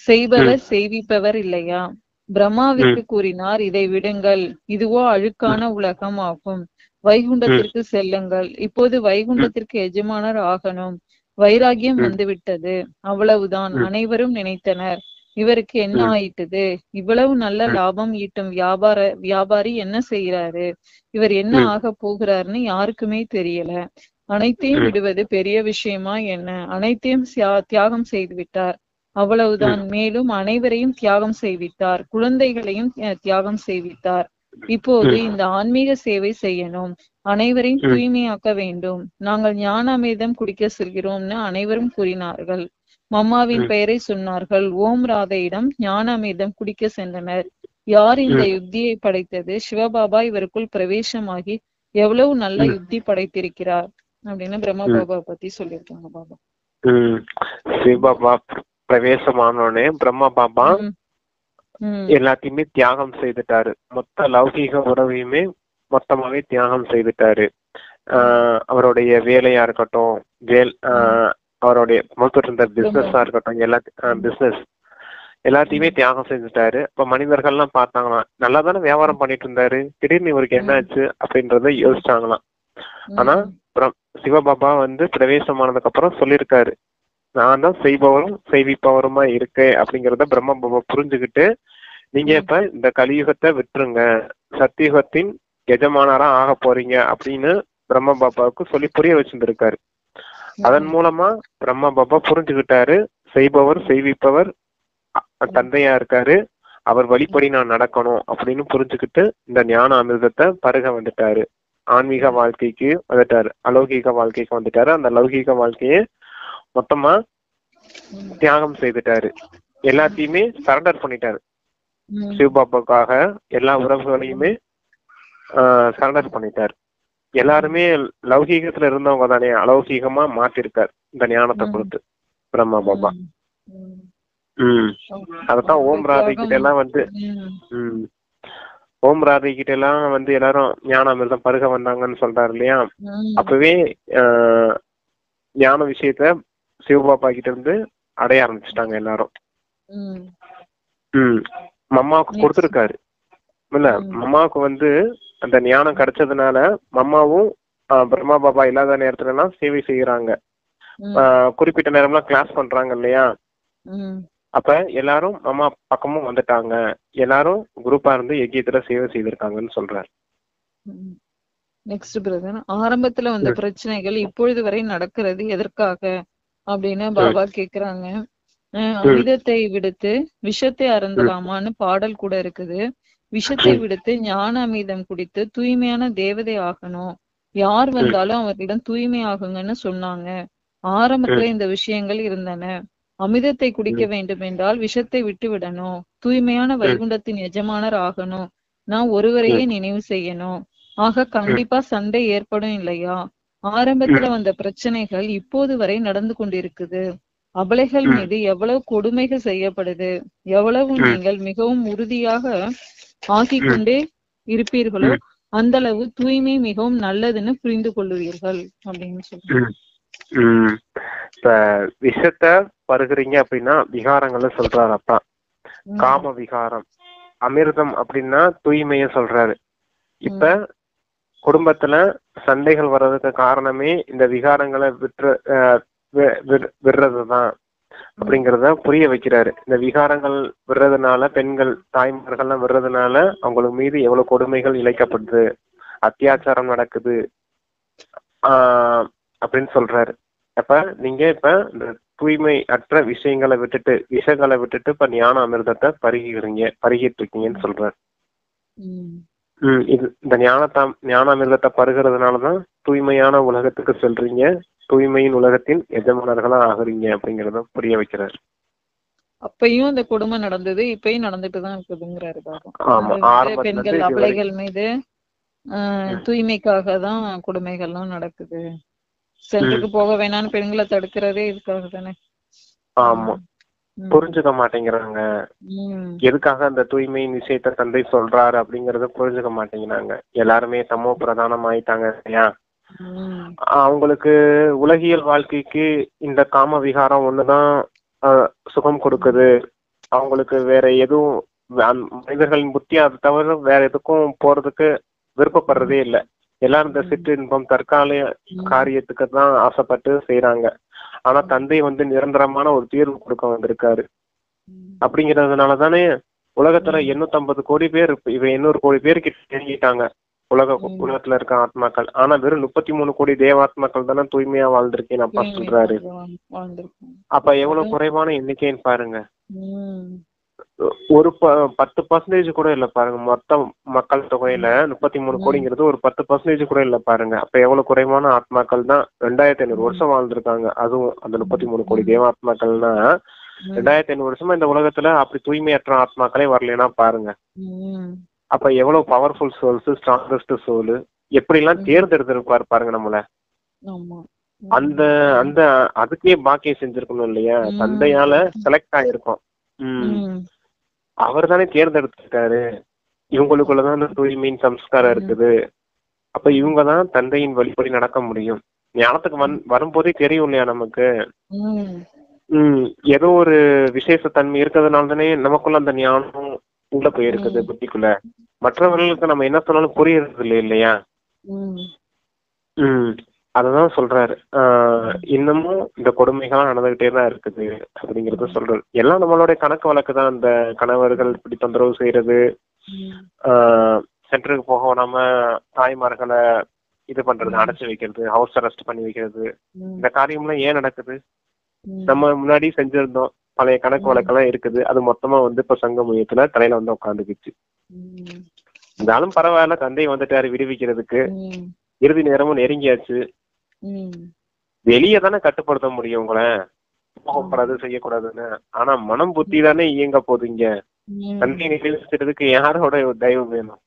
Speaker 2: செய்பவர் செய்விப்பவர் இல்லையா. பிரம்மாவிற்கு கூறினார், இதை விடுங்கள், இதுவோ அழுக்கான உலகம் ஆகும், வைகுண்டத்திற்கு செல்லுங்கள், இப்போது வைகுண்டத்திற்கு எஜமானர் ஆகணும், வைராகியம் வந்துவிட்டது, அவ்வளவுதான். அனைவரும் நினைத்தனர், இவருக்கு என்ன ஆயிட்டது, இவ்வளவு நல்ல லாபம் ஈட்டும் வியாபாரி என்ன செய்யறாரு, இவர் என்ன ஆக போகிறாருன்னு யாருக்குமே தெரியல. அனைத்தையும் விடுவது பெரிய விஷயமா என்ன, அனைத்தையும் தியாகம் செய்து விட்டார், அவ்வளவுதான். மேலும் அனைவரையும் தியாகம் செய்வித்தார், குழந்தைகளையும் தியாகம் செய்வித்தார். இப்போது இந்த ஆன்மீக சேவை செய்யணும், அனைவரையும் தூய்மையாக்க வேண்டும், நாங்கள் ஞான அமிர்தம் குடிக்க செல்கிறோம்னு அனைவரும் கூறினார்கள். மம்மாவின் பெயரை சொன்னார்கள். ஓம் ராதையிடம் ஞான அமிர்தம் குடிக்க சென்றனர். யார் இந்த யுக்தியை படைத்தது, சிவபாபா இவருக்குள் பிரவேசமாகி எவ்வளவு நல்ல யுக்தி படைத்திருக்கிறார் அப்படின்னு பிரம்மா பாபா பத்தி சொல்லியிருக்காங்க பாபா.
Speaker 1: சிவபாபா பிரவேசமானோடனே பிரம்மா பாபா எல்லாத்தையுமே தியாகம் செய்துட்டாரு, மொத்த லௌகீக உறவையுமே மொத்தமாவே தியாகம் செய்துட்டாரு. அவருடைய வேலையா இருக்கட்டும், அவருடைய மொத்தம் இருந்த பிசினஸா இருக்கட்டும், பிசினஸ் எல்லாத்தையுமே தியாகம் செஞ்சுட்டாரு. இப்ப மனிதர்கள்லாம் பார்த்தாங்களாம், நல்லா தானே வியாபாரம் பண்ணிட்டு இருந்தாரு, திடீர்னு இவருக்கு என்ன ஆச்சு அப்படின்றத யோசிச்சாங்களாம். ஆனா சிவபாபா வந்து பிரவேசமானதுக்கு அப்புறம் சொல்லியிருக்காரு, நான் தான் செய்பவரும் செய்விப்பவருமா இருக்கேன் அப்படிங்கறத பிரம்ம பாபா புரிஞ்சுக்கிட்டு, நீங்க இப்ப இந்த கலியுகத்தை விட்டுருங்க, சத்தியுகத்தின் எஜமானரா ஆக போறீங்க அப்படின்னு பிரம்ம பாபாவுக்கு சொல்லி புரிய வச்சிருந்திருக்காரு. அதன் மூலமா பிரம்ம பாபா புரிஞ்சுக்கிட்டாரு, செய்பவர் செய்விப்பவர் தந்தையா இருக்காரு, அவர் வழிபடி நான் நடக்கணும் அப்படின்னு புரிஞ்சுக்கிட்டு இந்த ஞான அமிர்தத்தை பருக வந்துட்டாரு. ஆன்மீக வாழ்க்கைக்கு வந்துட்டாரு, அலௌகீக வாழ்க்கைக்கு வந்துட்டாரு. அந்த லௌகீக வாழ்க்கைய மொத்தமா தியாகம் செய்துட்டாரு, எல்லாத்தையுமே சரண்டர் பண்ணிட்டாரு. சிவபாபாவுக்காக எல்லா உறவுகளையுமே சரண்டர் பண்ணிட்டாரு. எல்லாருமே லௌகீகத்துல இருந்தவங்க தானே அலௌகீகமா மாத்திருக்காரு இந்த ஞானத்தை கொடுத்து பிரம்மா பாபா. அதத்தான் ஓம் ராதை கிட்ட எல்லாம் வந்து ஓம் ராதை கிட்ட எல்லாம் வந்து எல்லாரும் ஞான அமிர்தம் பருக வந்தாங்கன்னு சொல்றாரு இல்லையா. அப்பவே ஞான விஷயத்த சிவபாபா கிட்ட இருந்து அடைய ஆரம்பிச்சுட்டாங்க எல்லாரும். மம்மாவுக்கு கொடுத்துருக்காரு இல்ல, மம்மாவுக்கு வந்து அந்த ஞானம் கிடைச்சதுனால மம்மாவும் பிரம்மா பாபா இல்லாத நேரத்துல எல்லாம் சேவை செய்யறாங்க, குறிப்பிட்ட நேரம்லாம் கிளாஸ் பண்றாங்க இல்லையா. அப்ப எல்லாரும் மம்மா பக்கமும் வந்துட்டாங்க, எல்லாரும் குரூப்பா இருந்து யஜ்யத்துல சேவை செய்திருக்காங்கன்னு சொல்றாரு.
Speaker 2: நெக்ஸ்ட் பிரதர், ஆரம்பத்துல வந்த பிரச்சனைகள் இப்பொழுது வரை நடக்கிறது எதற்காக அப்படின்னு பாபா கேக்குறாங்க. அமிர்தத்தை விடுத்து விஷத்தை அருந்தலாமான்னு பாடல் கூட இருக்குது. விஷத்தை விடுத்து ஞான அமிர்தம் குடித்து தூய்மையான தேவதை ஆகணும், யார் வந்தாலும் அவர்களிடம் தூய்மை ஆகுங்கன்னு சொன்னாங்க. ஆரம்பத்துல இந்த விஷயங்கள் இருந்தன. அமிர்தத்தை குடிக்க வேண்டும் என்றால் விஷத்தை விட்டு விடணும், தூய்மையான வைகுண்டத்தின் எஜமானர் ஆகணும், நான் ஒருவரையே நினைவு செய்யணும். ஆக கண்டிப்பா சண்டை ஏற்படும் இல்லையா. ஆரம்பத்துல வந்த பிரச்சனைகள் இப்போது வரை நடந்து கொண்டிருக்குது. அபலைகள் மீது எவ்வளவு கொடுமைகள் செய்யப்படுது, எவ்வளவு நீங்கள் மிகவும் உறுதியாக ஆக்கிக் கொண்டே இருப்பீர்களோ அந்த அளவு தூய்மை மிகவும் நல்லதுன்னு புரிந்து கொள்ளுவீர்கள் அப்படின்னு சொல்லுங்க.
Speaker 1: இப்ப விஷத்தை பருகுறீங்க அப்படின்னா விகாரங்களை சொல்றாரு அப்பா. காம விகாரம், அமிர்தம் அப்படின்னா தூய்மைய சொல்றாரு. இப்ப குடும்பத்துல சண்டைகள் வர்றதுக்கு காரணமே இந்த விகாரங்களை விடுறதுதான் அப்படிங்கறத புரிய வைக்கிறாரு. இந்த விகாரங்கள் விடுறதுனால பெண்கள் தாய்மார்கள்லாம் விடுறதுனால அவங்களுக்கு மீது எவ்வளவு கொடுமைகள் இழைக்கப்படுது, அத்தியாச்சாரம் நடக்குது, அப்படின்னு சொல்றாரு. அப்ப நீங்க இப்ப இந்த தூய்மை அற்ற விஷயங்களை விட்டுட்டு விஷங்களை விட்டுட்டு இப்ப ஞான அமிர்தத்தை பருகிட்டு இருக்கீங்கன்னு சொல்றாரு. இது இந்த ஞான அமிர்தத்தை பருகிறதுனாலதான் தூய்மையான உலகத்துக்கு செல்றீங்க, தூய்மையின் உலகத்தின் எஜமானர்களா ஆகுறீங்க அப்படிங்கறத புரிய வைக்கிறாரு.
Speaker 2: அப்பயும் இந்த கொடுமை நடந்தது, இப்பயும் நடந்துட்டுதான் இருக்குதுங்கிறாரு பாபா. பெண்கள் அபலைகள் மீது தூய்மைக்காக தான் கொடுமைகள்லாம் நடக்குது. சென்டருக்கு போக வேணாம்னு பெண்களை தடுக்கிறதே இதுக்காக தானே.
Speaker 1: ஆமா, புரிஞ்சுக்க மாட்டேங்கிறாங்க. எதுக்காக அந்த தூய்மையின் விஷயத்த தந்தை சொல்றாரு அப்படிங்கறத புரிஞ்சுக்க மாட்டேங்கிறாங்க. எல்லாருமே தமோ பிரதானம் ஆயிட்டாங்க இல்லையா. அவங்களுக்கு உலகியல் வாழ்க்கைக்கு இந்த காம விகாரம் ஒண்ணுதான் சுகம் கொடுக்குது. அவங்களுக்கு வேற எதுவும் மனிதர்களின் புத்தி அதை தவிர வேற எதுக்கும் போறதுக்கு விருப்பப்படுறதே இல்லை. எல்லாரும் இந்த சிற்று இன்பம் தற்காலிக காரியத்துக்கு தான் ஆசைப்பட்டு செய்யறாங்க. ஆனா தந்தை நிரந்தரமான ஒரு தீர்வு கொடுக்க வந்திருக்காரு. அப்படிங்கறதுனாலதானே உலகத்துல 850 கோடி பேர், இவ 800 கோடி பேருக்கு தெரிஞ்சிட்டாங்க உலகத்துல இருக்க ஆத்மாக்கள். ஆனா வெறும் 33 கோடி தேவாத்மாக்கள் தானே தூய்மையா வாழ்ந்திருக்கேன்னு அப்பா சொல்றாரு. அப்ப எவ்வளவு குறைவான எண்ணிக்கைன்னு பாருங்க. ஒரு 10% கூட இல்ல பாருங்க. மொத்த மக்கள் தொகையில 33 கோடிங்கிறது ஒரு 10% கூட இல்ல பாருங்க. அப்ப எவ்வளவு குறைவான ஆத்மாக்கள் தான் 2500 வருஷம் வாழ்ந்திருக்காங்க. அதுவும் அந்த 33 கோடி தேவாத்மாக்கள்னா 2500 வருஷமா இந்த உலகத்துல அப்படி தூய்மையற்ற ஆத்மாக்களே வரலன்னா பாருங்க. அப்ப எவ்வளவு பவர்ஃபுல் சோல்ஸ், ஸ்ட்ராங்கஸ்ட் சோல் எப்படி எல்லாம் தேர்ந்தெடுத்திருப்பாரு பாருங்க நம்மள. அந்த அந்த அதுக்கே பாக்கியம் செஞ்சிருக்கணும் இல்லையா. தந்தையால செலக்ட் ஆயிருக்கோம். அவர் தானே தேர்ந்தெடுத்திருக்காரு. இவங்களுக்குள்ளதான் அந்த தூய்மையின் சம்ஸ்காரம் இருக்குது. அப்ப இவங்கதான் தந்தையின் வழிபடி நடக்க முடியும். ஞானத்துக்கு வரும்போதே தெரியும் இல்லையா நமக்கு. ஏதோ ஒரு விசேஷ தன்மை இருக்கிறதுனால தானே நமக்குள்ள அந்த ஞானம் உள்ள போயிருக்குது புத்திக்குள்ள. மற்றவர்களுக்கு நம்ம என்ன சொன்னாலும் புரியறது இல்லை இல்லையா. அததான் சொல்றாரு. இன்னமும் இந்த கொடுமைகள்லாம் நடந்துகிட்டே தான் இருக்குது அப்படிங்கறத சொல்றாரு. எல்லாம் நம்மளுடைய கணக்கு வழக்கு தான். இந்த கணவர்கள் இப்படி தொந்தரவு செய்யறது, சென்டருக்கு போக நாம தாய்மார்களை இது பண்றது, அடைச்சு வைக்கிறது, ஹவுஸ் அரெஸ்ட் பண்ணி வைக்கிறது, இந்த காரியம்லாம் ஏன் நடக்குது? நம்ம முன்னாடி செஞ்சிருந்தோம், பழைய கணக்கு வழக்கெல்லாம் இருக்குது. அது மொத்தமா இப்ப சங்க மையத்துல தலையில உட்காந்துக்குச்சு. இருந்தாலும் பரவாயில்ல, தந்தை வந்துட்டாரு விடுவிக்கிறதுக்கு. இறுதி நேரமும் நெருங்கியாச்சு. வெளியே தானே கட்டுப்படுத்த முடியும் உங்களை, போகக்கூடாது செய்யக்கூடாதுன்னு. ஆனா மனம் புத்தி தானே இயங்க போதுங்க. தந்தையை நிகழ்ச்சிறதுக்கு யாரோட தயவு வேணும்?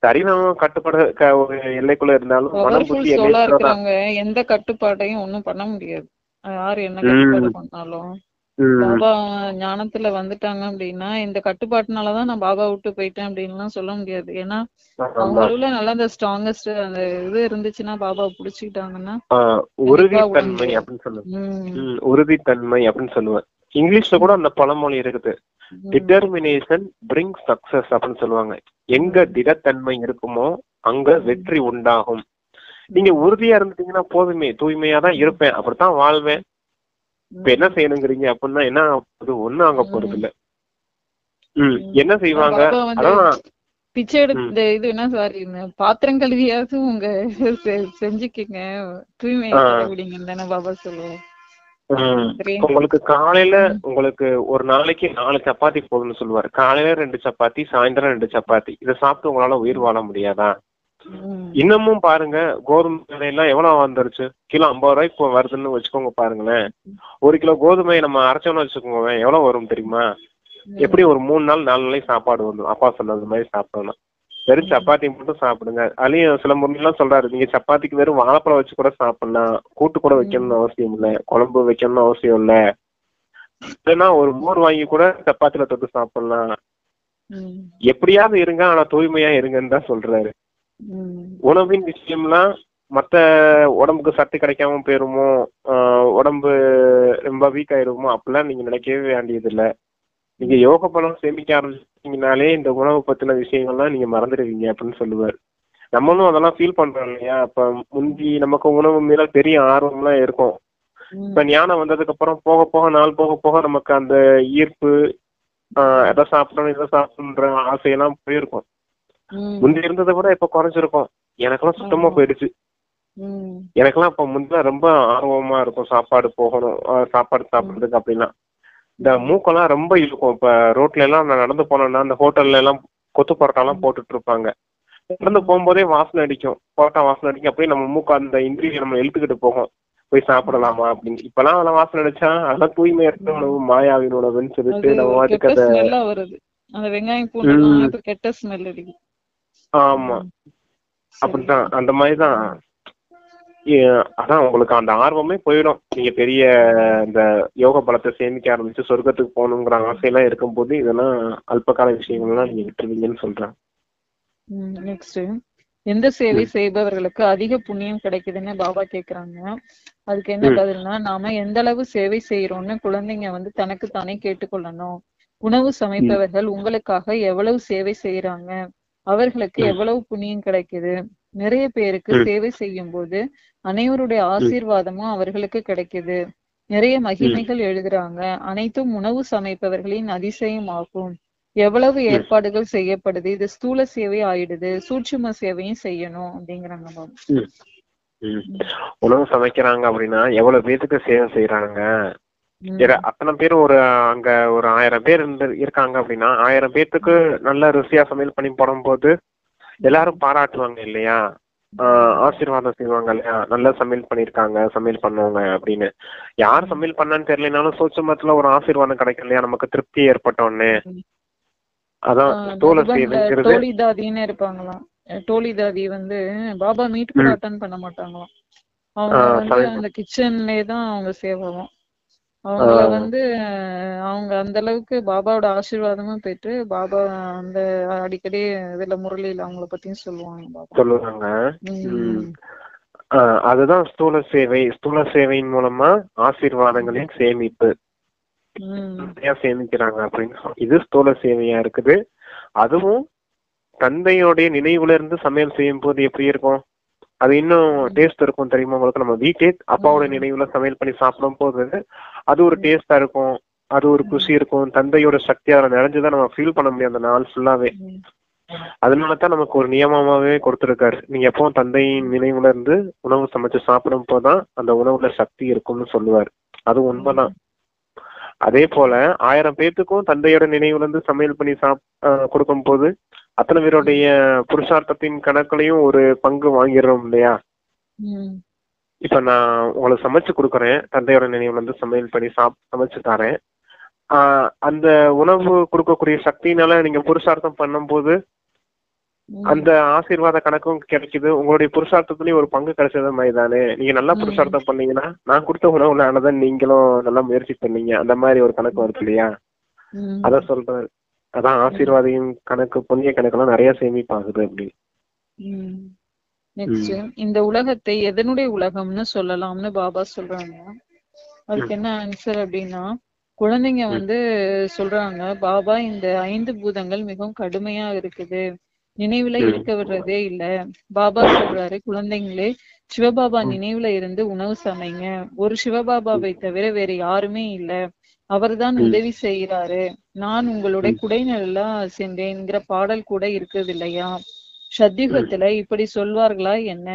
Speaker 1: சரீரம் கட்டுப்பட ஒரு எல்லைக்குள்ள இருந்தாலும் மனம் புத்தி
Speaker 2: எந்த கட்டுப்பாட்டையும் ஒண்ணும் பண்ண முடியாது. யாரு என்ன கட்டுப்பாடு பண்ணாலும் பாபா ஞானத்துல வந்துட்டாங்க அப்படின்னா இந்த கட்டுப்பாட்டுனாலதான் நான் பாபா விட்டு போயிட்டேன் அப்படின்னு சொல்ல முடியாது. ஏன்னா அவங்களுக்குள்ள நல்லா இந்த ஸ்ட்ராங்கஸ்ட் அந்த இது இருந்துச்சுன்னா பாபா புடிச்சுக்கிட்டாங்கன்னா
Speaker 1: உறுதித்தன்மை அப்படின்னு சொல்லுவேன். உறுதித்தன்மை அப்படின்னு சொல்லுவேன். இங்கிலீஷ்ல கூட அந்த பழமொழி இருக்குது, டிட்டர்மினேஷன் பிரிங் சக்சஸ் அப்படின்னு சொல்லுவாங்க. எங்க திடத்தன்மை இருக்குமோ அங்க வெற்றி உண்டாகும். நீங்க உறுதியா இருந்துட்டீங்கன்னா போதுமே, தூய்மையா தான் இருப்பேன், அப்படித்தான் வாழ்வேன், இப்ப என்ன செய்யணுங்கிறீங்க அப்படின்னா என்ன ஒண்ணும் அங்க போறது இல்ல. என்ன செய்வாங்க, அதான்
Speaker 2: பிச்சை எடுத்து இது என்ன சாரி பாத்திரம் கழுவியாவது உங்க செஞ்சுக்கீங்க, தூய்மையை கடைபிடிங்கன்னு தானே பாபா சொல்லுவோம்.
Speaker 1: உங்களுக்கு காலையில உங்களுக்கு ஒரு நாளைக்கு 4 சப்பாத்தி போதும்னு சொல்லுவாரு. காலையில 2 சப்பாத்தி, சாயந்தரம் 2 சப்பாத்தி. இதை சாப்பிட்டு உங்களால உயிர் வாழ முடியாதா? இன்னமும் பாருங்க, கோதுமை விலையெல்லாம் எவ்வளவு வந்துருச்சு, கிலோ 50 ரூபாய்க்கு வருதுன்னு வச்சுக்கோங்க. பாருங்களேன், 1 கிலோ கோதுமையை நம்ம அரைச்சோம்னு வச்சுக்கோங்க, எவ்வளவு வரும் தெரியுமா? எப்படி ஒரு 3 நாள் 4 நாளைக்கு சாப்பாடு வந்துடும். அப்பா சொன்னது மாதிரி சாப்பிடணும். வெறும் சப்பாத்தி மட்டும் சாப்பிடுங்க. அதுலயும் சில முன்னெல்லாம் சொல்றாரு, நீங்க சப்பாத்திக்கு வெறும் வாழைப்பழம் வச்சு கூட சாப்பிடலாம், கூட்டு கூட வைக்கணும்னு அவசியம் இல்ல, குழம்பு வைக்கணும்னு அவசியம் இல்ல, இல்லைன்னா ஒரு மோர் வாங்கி கூட சப்பாத்தில தொட்டு சாப்பிடலாம். எப்படியாவது இருங்க, ஆனா தூய்மையா இருங்கன்னு தான் சொல்றாரு. உணவின் விஷயம்லாம் மத்த உடம்புக்கு சத்து கிடைக்காம போயிருமோ, உடம்பு ரொம்ப வீக் ஆயிருமோ அப்படிலாம் நீங்க நினைக்கவே வேண்டியது இல்ல. நீங்க யோக பலம் சேமிக்க ஆரம்பிச்சீங்கனாலே இந்த உணவு பத்தின விஷயங்கள்லாம் நீங்க மறந்துடுவீங்க அப்படின்னு சொல்லுவார். நம்மளும் அதெல்லாம் ஃபீல் பண்றோம் இல்லையா? அப்ப முந்தி நமக்கு உணவு மேல பெரிய ஆர்வம்லாம் இருக்கும். இப்ப ஞானம் வந்ததுக்கு அப்புறம் போக போக நாள் போக போக நமக்கு அந்த ஈர்ப்பு, எதை சாப்பிடணும் இதை சாப்பிடணுன்ற ஆசையெல்லாம் போயிருக்கும். முந்தி இருந்ததை விட இப்ப குறைஞ்சிருக்கும். எனக்கெல்லாம் சுத்தமா போயிடுச்சு.
Speaker 2: ம்.
Speaker 1: எனக்கெல்லாம் அப்ப முன்ன ரொம்ப ஆர்வமா இருக்கும் சாப்பாடு போகணும், சாப்பாடு சாப்பிடுறதுக்கு அப்படின்னா. இந்த மூக்கெல்லாம் ரொம்ப இழுக்கும். இப்ப ரோட்ல எல்லாம் நான் நடந்து போனேன்னா அந்த ஹோட்டல்ல எல்லாம் கொத்து பரோட்டா எல்லாம் போட்டுட்டு இருப்பாங்க. நடந்து போகும்போதே வாசனை அடிக்கும், பரோட்டா வாசனை அடிக்கும். அப்படியே நம்ம மூக்கு அந்த இன்ட்ரியை நம்ம இழுத்துக்கிட்டு போகும், போய் சாப்பிடலாமா அப்படின்னு. இப்பெல்லாம் அதெல்லாம் வாசனை அடிச்சா அதெல்லாம் தூய்மையற்ற உணவு, மாயாவின் உணவுன்னு சொல்லிட்டு
Speaker 2: அது
Speaker 1: நம்ம
Speaker 2: ஒரு
Speaker 1: வாட்டுக்கு
Speaker 2: கெட்ட
Speaker 1: அதை.
Speaker 2: ஸ்மெல்லா வருது. அந்த வெங்காயம் பூண்டெல்லாம் இப்ப கெட்ட ஸ்மெல் அடிக்குது.
Speaker 1: ஆமா,
Speaker 2: சரி.
Speaker 1: அப்படித்தான். அந்த மாதிரிதான். அதான் உங்களுக்கு அந்த ஆர்வமே போயிடும். நீங்க பெரிய இந்த யோக பலத்தை சேமிக்க ஆரம்பிச்சு சொர்க்கத்துக்கு போகணுங்கிற ஆசையெல்லாம் இருக்கும்போது இதெல்லாம் அல்பகால விஷயங்கள்லாம் நீங்க விட்டுருவீங்கன்னு சொல்றேன்.
Speaker 2: நெக்ஸ்ட், எந்த சேவை செய்பவர்களுக்கு அதிக புண்ணியம் கிடைக்குதுன்னு பாபா கேக்குறாங்க. அதுக்கு என்ன பதில்னா, நாம எந்த அளவு சேவை செய்யறோம்னு குழந்தைங்க வந்து தனக்கு தானே கேட்டுக்கொள்ளணும். உணவு சமைப்பவர்கள் உங்களுக்காக எவ்வளவு சேவை செய்யறாங்க, அவர்களுக்கு எவ்வளவு புண்ணியம் கிடைக்குது. நிறைய பேருக்கு சேவை செய்யும் போது அனைவருடைய ஆசீர்வாதமும் அவர்களுக்கு கிடைக்குது. நிறைய மகிமைகள் எழுதுறாங்க. அனைத்தும் உணவு சமைப்பவர்களின் அதிசயம் ஆகும். எவ்வளவு ஏற்பாடுகள் செய்யப்படுது, இது ஸ்தூல சேவை ஆயிடுது, சூட்சும சேவையும் செய்யணும் அப்படிங்கிறாங்க பாபா.
Speaker 1: உணவு சமைக்கிறாங்க அப்படின்னா எவ்வளவு பேருக்கு சேவை செய்யறாங்க. அத்தனை பேரும் அங்க ஒரு 1000 பேர் இருக்காங்க அப்படின்னா 1000 பேர்த்துக்கு நல்ல ருசியா சமையல் பண்ணி போடும் போது எல்லாரும் பாராட்டுவாங்க இல்லையா, ஆசீர்வாதம் செய்வாங்க இல்லையா, நல்லா சமையல் பண்ணிருக்காங்க, சமையல் பண்ணவங்க அப்படின்னு. யார் சமையல் பண்ணான்னு தெரியலனாலும் சூட்சுமத்துல ஒரு ஆசீர்வாதம் கிடைக்கும் இல்லையா, நமக்கு திருப்தி ஏற்பட்டோன்னு. அதான் ஸ்தூல சேவைங்கிறது.
Speaker 2: டோலிதாதின்னு இருப்பாங்களாம். டோலிதாதி வந்து பாபா மீட் கூட அட்டன் பண்ண மாட்டாங்களாம். அவங்க வந்து அந்த கிச்சன்லயே தான் அவங்க சேவாகும். அவங்கள வந்து அவங்க அந்த அளவுக்கு பாபாவோட ஆசீர்வாதமும் பெற்று பாபா அந்த அடிக்கடி இதுல முரளியில அவங்கள பத்தியும்
Speaker 1: சொல்லுவாங்க. அதுதான் ஸ்தூல சேவை. ஸ்தூல சேவையின் மூலமா ஆசீர்வாதங்களின் சேமிப்பு சேமிக்கிறாங்க அப்படின்னு. இது ஸ்தூல சேவையா இருக்குது. அதுவும் தந்தையோடைய நினைவுல இருந்து சமையல் செய்யும் போது எப்படி இருக்கும், அது இன்னும் டேஸ்ட் இருக்கும் தெரியுமா உங்களுக்கு. நம்ம வீட்டே அப்பாவோட நினைவுல சமையல் பண்ணி சாப்பிடும் போது அது ஒரு டேஸ்டா இருக்கும், அது ஒரு குஷி இருக்கும். தந்தையோட சக்தி அதில் நிறைஞ்சுதான் நம்ம ஃபீல் பண்ண முடியும் அந்த நாள் ஃபுல்லாவே. அதனாலதான் நமக்கு ஒரு நியமமாவே கொடுத்துருக்காரு, நீங்க எப்பவும் தந்தையின் நினைவுல இருந்து உணவு சமைச்சு சாப்பிடும் போதுதான் அந்த உணவுல சக்தி இருக்கும்னு சொல்லுவார். அது உண்மைதான். அதே போல 1000 பேத்துக்கும் தந்தையோட நினைவுல இருந்து சமையல் பண்ணி கொடுக்கும் போது அத்தனை பேருடைய புருஷார்த்தத்தின் கணக்குலையும் ஒரு பங்கு வாங்கிடுறோம் இல்லையா. இப்ப நான் உங்களுக்கு சமைச்சு கொடுக்குறேன், தந்தையோட நினைவுல இருந்து சமையல் பண்ணி சமைச்சு தரேன். அந்த உணவு கொடுக்கக்கூடிய சக்தினால நீங்க புருஷார்த்தம் பண்ணும் போது அந்த ஆசீர்வாத கணக்கும் கிடைக்குது. உங்களுடைய புருஷார்த்தத்துலயும் ஒரு பங்கு கிடைச்சது மாதிரி தானே. நீங்க நல்லா புருஷார்த்தம் பண்ணீங்கன்னா நான் கொடுத்த உணவுல ஆனதான் நீங்களும் நல்லா முயற்சி பண்ணீங்க, அந்த மாதிரி ஒரு கணக்கு வருது இல்லையா. அதான் சொல்றேன். அதான் ஆசீர்வாதியின் கணக்கு, புண்ணிய கணக்கெல்லாம் நிறைய சேமிப்பாகுது அப்படி.
Speaker 2: நெக்ஸ்ட், இந்த உலகத்தை எதனுடைய உலகம்னு சொல்லலாம்னு பாபா சொல்றாங்க. அதுக்கு என்ன ஆன்சர் அப்படின்னா, குழந்தைங்க வந்து சொல்றாங்க, பாபா இந்த 5 பூதங்கள் மிகவும் கடுமையா இருக்குது, நினைவுல இருக்க விடுறதே இல்ல. பாபா சொல்றாரு, குழந்தைங்களே சிவபாபா நினைவுல இருந்து உணவு சமைங்க. ஒரு சிவபாபாவை தவிர வேற யாருமே இல்ல, அவர்தான் உதவி செய்யறாரு. நான் உங்களுடைய குடைநிழலா சென்றேன்ங்கிற பாடல் கூட இருக்குது இல்லையா. சத்யுகத்துல இப்படி சொல்வார்களா என்ன.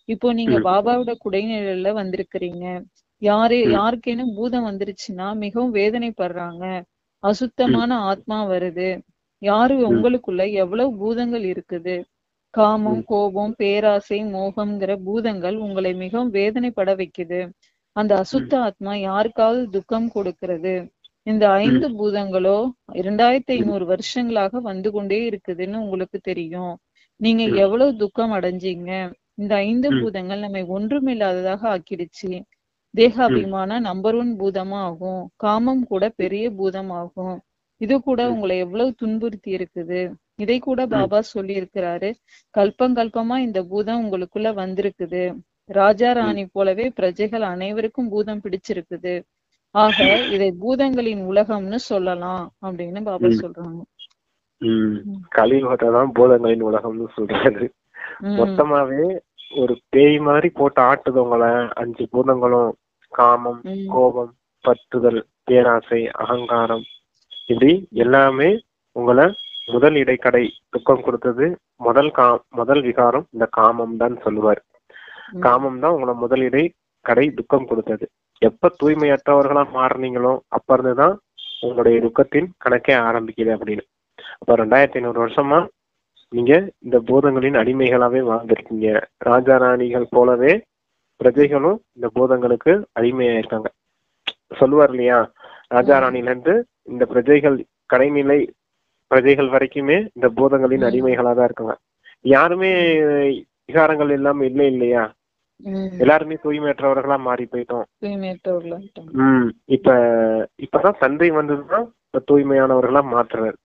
Speaker 2: இப்போ நீங்க பாபாவோட குடைநிழல்ல வந்திருக்கிறீங்க. யாருக்கேனும் பூதம் வந்துருச்சுன்னா மிகவும் வேதனைப்படுறாங்க. அசுத்தமான ஆத்மா வருது. யாரு உங்களுக்குள்ள எவ்வளவு பூதங்கள் இருக்குது. காமம், கோபம், பேராசை, மோகம்ங்கிற பூதங்கள் உங்களை மிகவும் வேதனைப்பட வைக்குது. அந்த அசுத்த ஆத்மா யாருக்காவது துக்கம் கொடுக்கிறது. இந்த 5 பூதங்களோ 2500 வருஷங்களாக வந்து கொண்டே இருக்குதுன்னு உங்களுக்கு தெரியும். நீங்க எவ்வளவு துக்கம் அடைஞ்சீங்க. இந்த 5 பூதங்கள் நம்மை ஒன்றுமில்லாததாக ஆக்கிடுச்சு. தேக அபிமானம் நம்பர் 1 பூதமா ஆகும். காமம் கூட பெரிய பூதம் ஆகும். இது கூட உங்களை எவ்வளவு துன்புறுத்தி இருக்குது. இதை கூட பாபா சொல்லி இருக்கிறாரு, கல்பங்கல்பமா இந்த பூதம் உங்களுக்குள்ள வந்திருக்குது. ராஜா ராணி போலவே பிரஜைகள் அனைவருக்கும் பூதம் பிடிச்சிருக்குது. ஆக இதை பூதங்களின் உலகம்னு சொல்லலாம் அப்படின்னு பாபா சொல்றாங்க.
Speaker 1: கலியுகத்தான் பூதங்களின் உலகம்னு சொல்றாரு. மொத்தமாவே ஒரு பேய் மாதிரி போட்டு ஆட்டுது உங்களை 5 பூதங்களும். காமம், கோபம், பற்றுதல், பேராசை, அகங்காரம், இப்படி எல்லாமே உங்களை முதல் இடைக்கடை துக்கம் கொடுத்தது. முதல் விகாரம் இந்த காமம் தான் சொல்லுவார். காமம் தான் உங்களை முதலிடை கடை துக்கம் கொடுத்தது. எப்ப தூய்மையற்றவர்களா மாறுனீங்களோ அப்ப இருந்துதான் உங்களுடைய துக்கத்தின் கணக்கே ஆரம்பிக்குது அப்படின்னு. அப்ப 2500 வருஷமா நீங்க இந்த பூதங்களின் அடிமைகளாவே வாழ்ந்திருக்கீங்க. ராஜா ராணிகள் போலவே பிரஜைகளும் இந்த பூதங்களுக்கு அடிமையா இருக்காங்க. சொல்லுவார் இல்லையா, ராஜா ராணில இருந்து இந்த பிரஜைகள் கடைநிலை பிரஜைகள் வரைக்குமே இந்த பூதங்களின் அடிமைகளா தான் இருக்காங்க. யாருமே விகாரங்கள் இல்லாம இல்லை இல்லையா, எல்லாருமே தூய்மையற்றவர்களா மாறி போயிட்டோம். இப்பதான் தந்தை வந்ததுதான் இப்ப தூய்மையானவர்களா மாற்றுறாரு.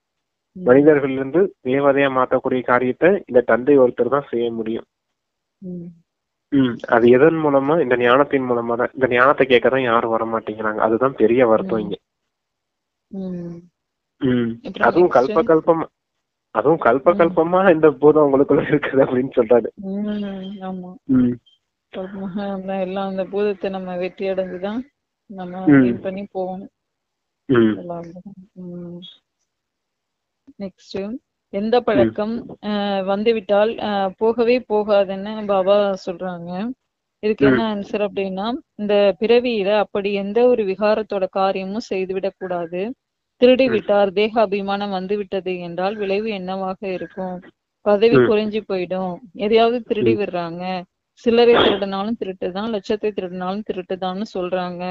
Speaker 1: மனிதர்கள் இருந்து தேவதையா மாற்றக்கூடிய காரியத்தை இந்த தந்தை ஒருத்தர் தான் செய்ய முடியும். அது எதன் மூலமா? இந்த ஞானத்தின் மூலமா தான். இந்த ஞானத்தை கேட்கதான் யாரும் வர மாட்டேங்கிறாங்க. அதுதான் பெரிய வருத்தம் இங்க. அதுவும் கல்ப கல்பமா இந்த பூதம் உங்களுக்குள்ள இருக்குது அப்படின்னு சொல்றாரு.
Speaker 2: எல்லாம் அந்த பூதத்தை நம்ம வெற்றி அடைஞ்சுதான் நம்ம பண்ணி போகணும். நெக்ஸ்ட், எந்த பழக்கம் வந்துவிட்டால் போகவே போகாதுன்னு பாபா சொல்றாங்க. இதுக்கு என்ன ஆன்சர் அப்படின்னா, இந்த பிறவியில அப்படி எந்த ஒரு விகாரத்தோட காரியமும் செய்துவிடக் கூடாது. திருடி விட்டார், தேக அபிமானம் வந்து விட்டது என்றால் விளைவு என்னவாக இருக்கும்? பதவி குறைஞ்சி போயிடும். எதையாவது திருடி விடுறாங்க. சில்லறை திருடினாலும் திருட்டுதான், லட்சத்தை திருடினாலும் திருட்டுதான்னு சொல்றாங்க.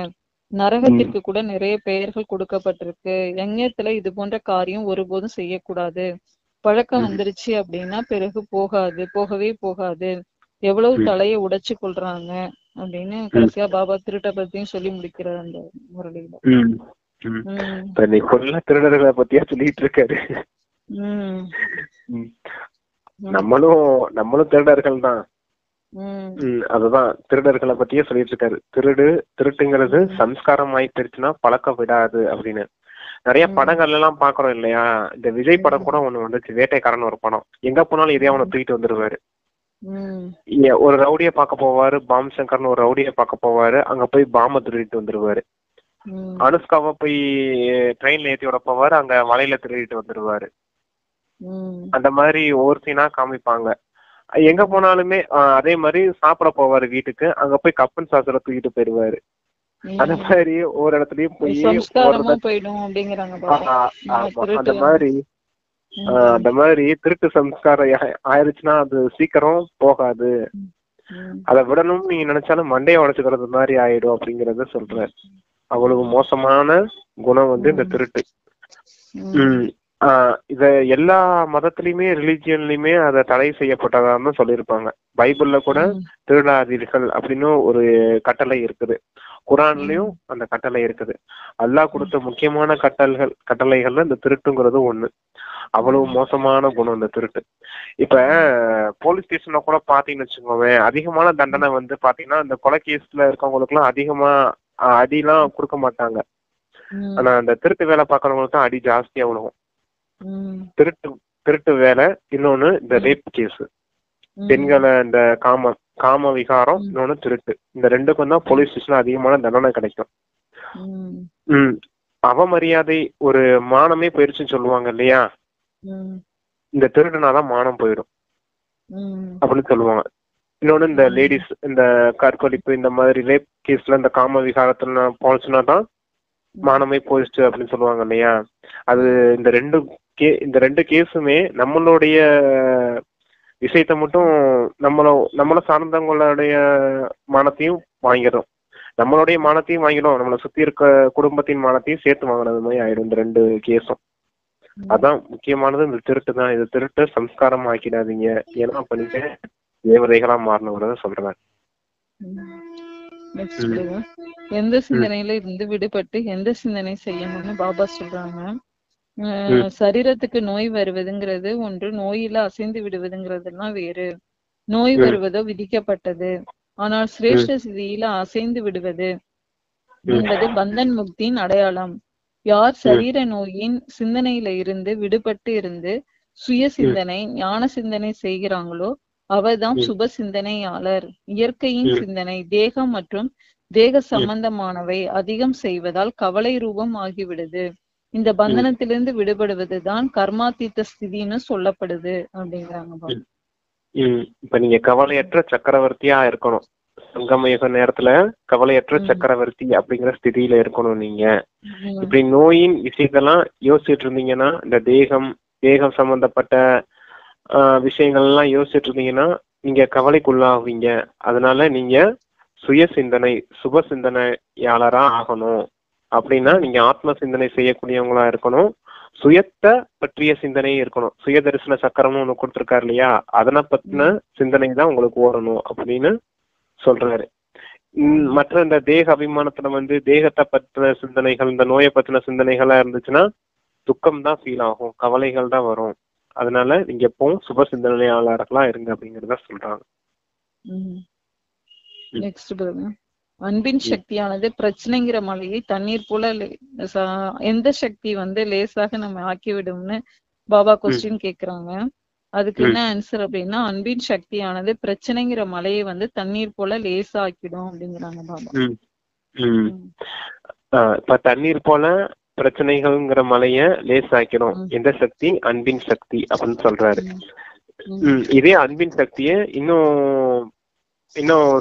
Speaker 2: நரகத்திற்கு கூட நிறைய பெயர்கள் கொடுக்கப்பட்டிருக்கு. யஞத்துல இது போன்ற காரியம் ஒருபோதும் செய்யக்கூடாது. பழக்கம் வந்துருச்சு அப்படின்னா பிறகு போகவே போகாது. எவ்வளவு தலையை உடைச்சு கொள்றாங்க அப்படின்னு கடைசியா பாபா திருட்ட பத்தியும் சொல்லி முடிக்கிறார் அந்த முரளியில.
Speaker 1: திருடர்களை பத்தியா சொல்லிட்டு இருக்காரு. நம்மளும் திருடர்கள் தான். அதுதான் திருடர்களை பத்தியே சொல்லிட்டு இருக்காரு. திருட்டுங்கிறது சம்ஸ்காரம் ஆயிட்டுருச்சுன்னா பழக்கம் விடாது அப்படின்னு. நிறைய படங்கள் எல்லாம் பாக்குறோம் இல்லையா. இந்த விஜய் படம் கூட ஒண்ணு வந்துச்சு, வேட்டைக்காரன் ஒரு படம். எங்க போனாலும் இதே அவனை தூக்கிட்டு வந்துருவாரு. ஒரு ரவுடிய பார்க்க போவாரு, பாம் சங்கர்னு ஒரு ரவுடிய பார்க்க போவாரு. அங்க போய் பாம்ப திருடிட்டு வந்துருவாரு. அனுஷ்காவை போய் ட்ரெயின்ல ஏத்தி விட போவாரு, அங்க வலையில திருடிட்டு வந்துருவாரு. அந்த மாதிரி ஒவ்வொரு சீனா காமிப்பாங்க. எங்க போனாலுமே அதே மாதிரி சாப்பிட போவாரு வீட்டுக்கு, அங்க போய் கப்பன் சாசல தூக்கிட்டு போயிருவாரு. அந்த மாதிரி ஒரு இடத்துலயும் போய் அந்த மாதிரி திருட்டு சம்ஸ்காரம் ஆயிருச்சுன்னா அது சீக்கிரம் போகாது. அத விடணும்னு நீங்க நினைச்சாலும் மண்டையை உடைச்சுக்கிறது மாதிரி ஆயிடும் அப்படிங்கறத சொல்ற. அவ்வளவு மோசமான குணம் இந்த திருட்டு. இத எல்லா மதத்திலயுமே ரிலிஜியன்லயுமே அத தடை செய்யப்பட்டதான்னு சொல்லியிருப்பாங்க. பைபிள்ல கூட திருடாதீர்கள் அப்படின்னு ஒரு கட்டளை இருக்குது. குரான்லயும் அந்த கட்டளை இருக்குது. அல்லாஹ் கொடுத்த முக்கியமான கட்டளைகள்ல இந்த திருட்டுங்கிறது ஒண்ணு. அவ்வளவு மோசமான குணம் இந்த திருட்டு. இப்ப போலீஸ் ஸ்டேஷன்ல கூட பாத்தீங்கன்னு வச்சுக்கோங்க, அதிகமான தண்டனை பாத்தீங்கன்னா இந்த கொலை கேஸ்ல இருக்கவங்களுக்கு எல்லாம் அதிகமா அடிலாம் கொடுக்க மாட்டாங்க. ஆனா அந்த திருட்டு வேலை பாக்குறவங்களுக்கு தான் அடி ஜாஸ்தியா விழுகும். திருட்டு வேலை, இன்னொன்னு இந்த ரேப் கேஸ், பெண்களை இந்த காம விகாரம், இன்னொன்னு திருட்டு. இந்த ரெண்டுக்கும் தான் போலீஸ் ஸ்டேஷன்ல அதிகமான தண்டனை கிடைக்கும். அவமரியாதை, ஒரு மானமே போயிருச்சுன்னு சொல்லுவாங்க இல்லையா, இந்த திருடுனாதான் மானம் போயிடும் அப்படின்னு சொல்லுவாங்க. இன்னொன்னு இந்த லேடிஸ் இந்த கற்பழிப்பு இந்த மாதிரி ரேப் கேஸ்ல இந்த காம விகாரத்துல போச்சுன்னா தான் மானமே போயிடுச்சு அப்படின்னு சொல்லுவாங்க இல்லையா. அது இந்த ரெண்டு கேஸுமே நம்மளுடைய விஷயத்த மட்டும் நம்மள சார்ந்தவங்களுடைய மானத்தையும் வாங்கிடும். நம்மளுடைய மானத்தையும் வாங்கிடும், நம்மளை சுத்தி இருக்க குடும்பத்தின் மானத்தையும் சேர்த்து வாங்கினது மாதிரி ஆயிடும் இந்த ரெண்டு கேஸும். அதான் முக்கியமானது இந்த திருட்டு தான். இது திருட்டு சம்ஸ்காரம் ஆக்கிடாதீங்க, ஏன்னா அப்ப நீங்க தேவதைகளா மாறணுங்கிறத சொல்றேன்.
Speaker 2: எந்த சிந்தனையில இருந்து விடுபட்டு எந்த சிந்தனை செய்யணும்னு பாபா சொல்றாங்க. சரீரத்துக்கு நோய் வருவதுங்கிறது ஒன்று, நோயில அசைந்து விடுவதுங்கிறதுலாம் வேறு. நோய் வருவதோ விதிக்கப்பட்டது, ஆனால் சிரேஷ்ட ஸ்திதியில அசைந்து விடுவது என்பது பந்தன் முக்தியின் அடையாளம். யார் சரீர நோயின் சிந்தனையில இருந்து விடுபட்டு இருந்து சுய சிந்தனை ஞான சிந்தனை செய்கிறாங்களோ அவர்தான் சுப சிந்தனையாளர். இயற்கையின் சிந்தனை தேகம் மற்றும் தேக சம்பந்தமானவை அதிகம் செய்வதால் கவலை ரூபம் ஆகிவிடுது. இந்த பந்தனத்திலிருந்து விடுபடுவதுதான் கர்மாத்தீத்த ஸ்திதின்னு சொல்லப்படுது அப்படிங்கிறாங்க.
Speaker 1: இப்ப நீங்க கவலையற்ற சக்கரவர்த்தியா இருக்கணும். சங்கமயுக நேரத்துல கவலையற்ற சக்கரவர்த்தி அப்படிங்கிற ஸ்திதியில இருக்கணும் நீங்க. இப்படி நோயின் விஷயத்தெல்லாம் யோசிச்சுட்டு இருந்தீங்கன்னா, இந்த தேகம் சம்பந்தப்பட்ட விஷயங்கள் எல்லாம் யோசிச்சுட்டு இருந்தீங்கன்னா நீங்க கவலைக்குள்ளாவீங்க. அதனால நீங்க சுய சிந்தனை, சுப சிந்தனையாளரா ஆகணும். அப்படின்னா நீங்க ஆத்ம சிந்தனை செய்யக்கூடியவங்களா இருக்கணும். சுயத்தை பற்றிய சிந்தனையே இருக்கணும். சுய தரிசன சக்கரம்னு ஒண்ணு கொடுத்துருக்காரு இல்லையா, அதனை பத்தின சிந்தனை தான் உங்களுக்கு ஓடணும் அப்படின்னு சொல்றாரு. மற்ற இந்த தேக அபிமானத்துல தேகத்தை பத்தின சிந்தனைகள், இந்த நோயை பத்தின சிந்தனைகளா இருந்துச்சுன்னா துக்கம் தான் ஃபீல் ஆகும், கவலைகள் தான் வரும். அதனால நீங்க எப்பவும் சுப சிந்தனையாளர்களா இருங்க அப்படிங்கறத சொல்றாங்க.
Speaker 2: நெக்ஸ்ட் பாருங்க. அன்பின் சக்தியானது பிரச்சனைங்கிற மலையை தண்ணீர் போல எந்த சக்தி லேசாக நம்ம ஆக்கிவிடும்னு பாபா கொஸ்டின் கேக்குறாங்க. அதுக்கு என்ன ஆன்சர் அப்படின்னா, அன்பின் சக்தியானது பிரச்சனைங்கிற மலையை தண்ணீர் போல லேசா ஆக்கிடும் அப்படிங்கிறாங்க பாபா.
Speaker 1: இப்ப தண்ணீர் போல பிரச்சனைகள்ங்கிற மலைய லேசாக்கணும் எந்த சக்தி? அன்பின் சக்தி அப்படின்னு சொல்றாரு. இதே அன்பின் சக்திய இன்னும்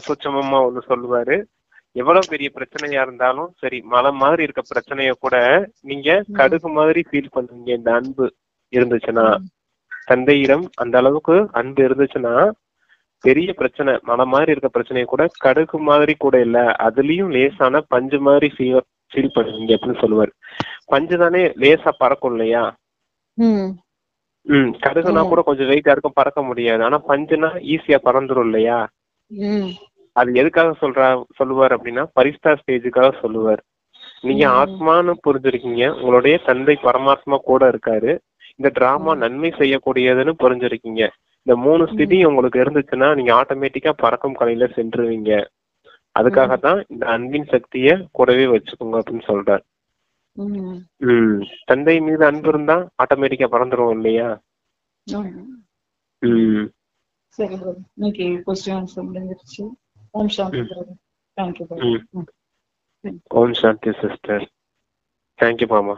Speaker 1: சூட்சமமா ஒண்ணு சொல்லுவாரு. எவ்வளவு பெரிய பிரச்சனையா இருந்தாலும் சரி, மலை மாதிரி இருக்க பிரச்சனைய கூட நீங்க கடுகு மாதிரி ஃபீல் பண்ணுவீங்க. இந்த அன்பு இருந்துச்சுன்னா, தந்தையிடம் அந்த அளவுக்கு அன்பு இருந்துச்சுன்னா, பெரிய பிரச்சனை மலை மாதிரி இருக்க பிரச்சனைய கூட கடுகு மாதிரி கூட இல்ல, அதுலயும் லேசான பஞ்சு மாதிரி ஃபீல் பண்ணுவீங்க அப்படின்னு சொல்லுவாரு. பஞ்சு தானே லேசா பறக்கும் இல்லையா? கடுகுனா கூட கொஞ்சம் வெயிட்டா இருக்கும், பறக்க முடியாது. ஆனா பஞ்சுனா ஈஸியா பறந்துரும் இல்லையா? அது எதுக்காக சொல்லுவார் அப்படின்னா, பரிஸ்தா ஸ்டேஜுக்காக சொல்லுவார். நீங்க ஆத்மான்னு புரிஞ்சிருக்கீங்க, உங்களுடைய தந்தை பரமாத்மா கூட இருக்காரு, இந்த டிராமா நன்மை செய்யக்கூடியதுன்னு புரிஞ்சிருக்கீங்க. இந்த 3 ஸ்திதி உங்களுக்கு இருந்துச்சுன்னா நீங்க ஆட்டோமேட்டிக்கா பறக்கும் கலையில சென்றுவீங்க. அதுக்காகத்தான் இந்த அன்பின் சக்திய கூடவே வச்சுக்கோங்க அப்படின்னு சொல்றாரு. தந்தை மீது அன்பு இருந்தா ஆட்டோமேட்டிக்கா பறந்துரும் இல்லையா?
Speaker 2: சரி ப்ரோ, இன்னைக்கு क्वेश्चन ஆன்சர் முடிஞ்சிருச்சு. Om Shanti bro. Thank you bro.
Speaker 1: Om Shanti sister. Thank you மாமா.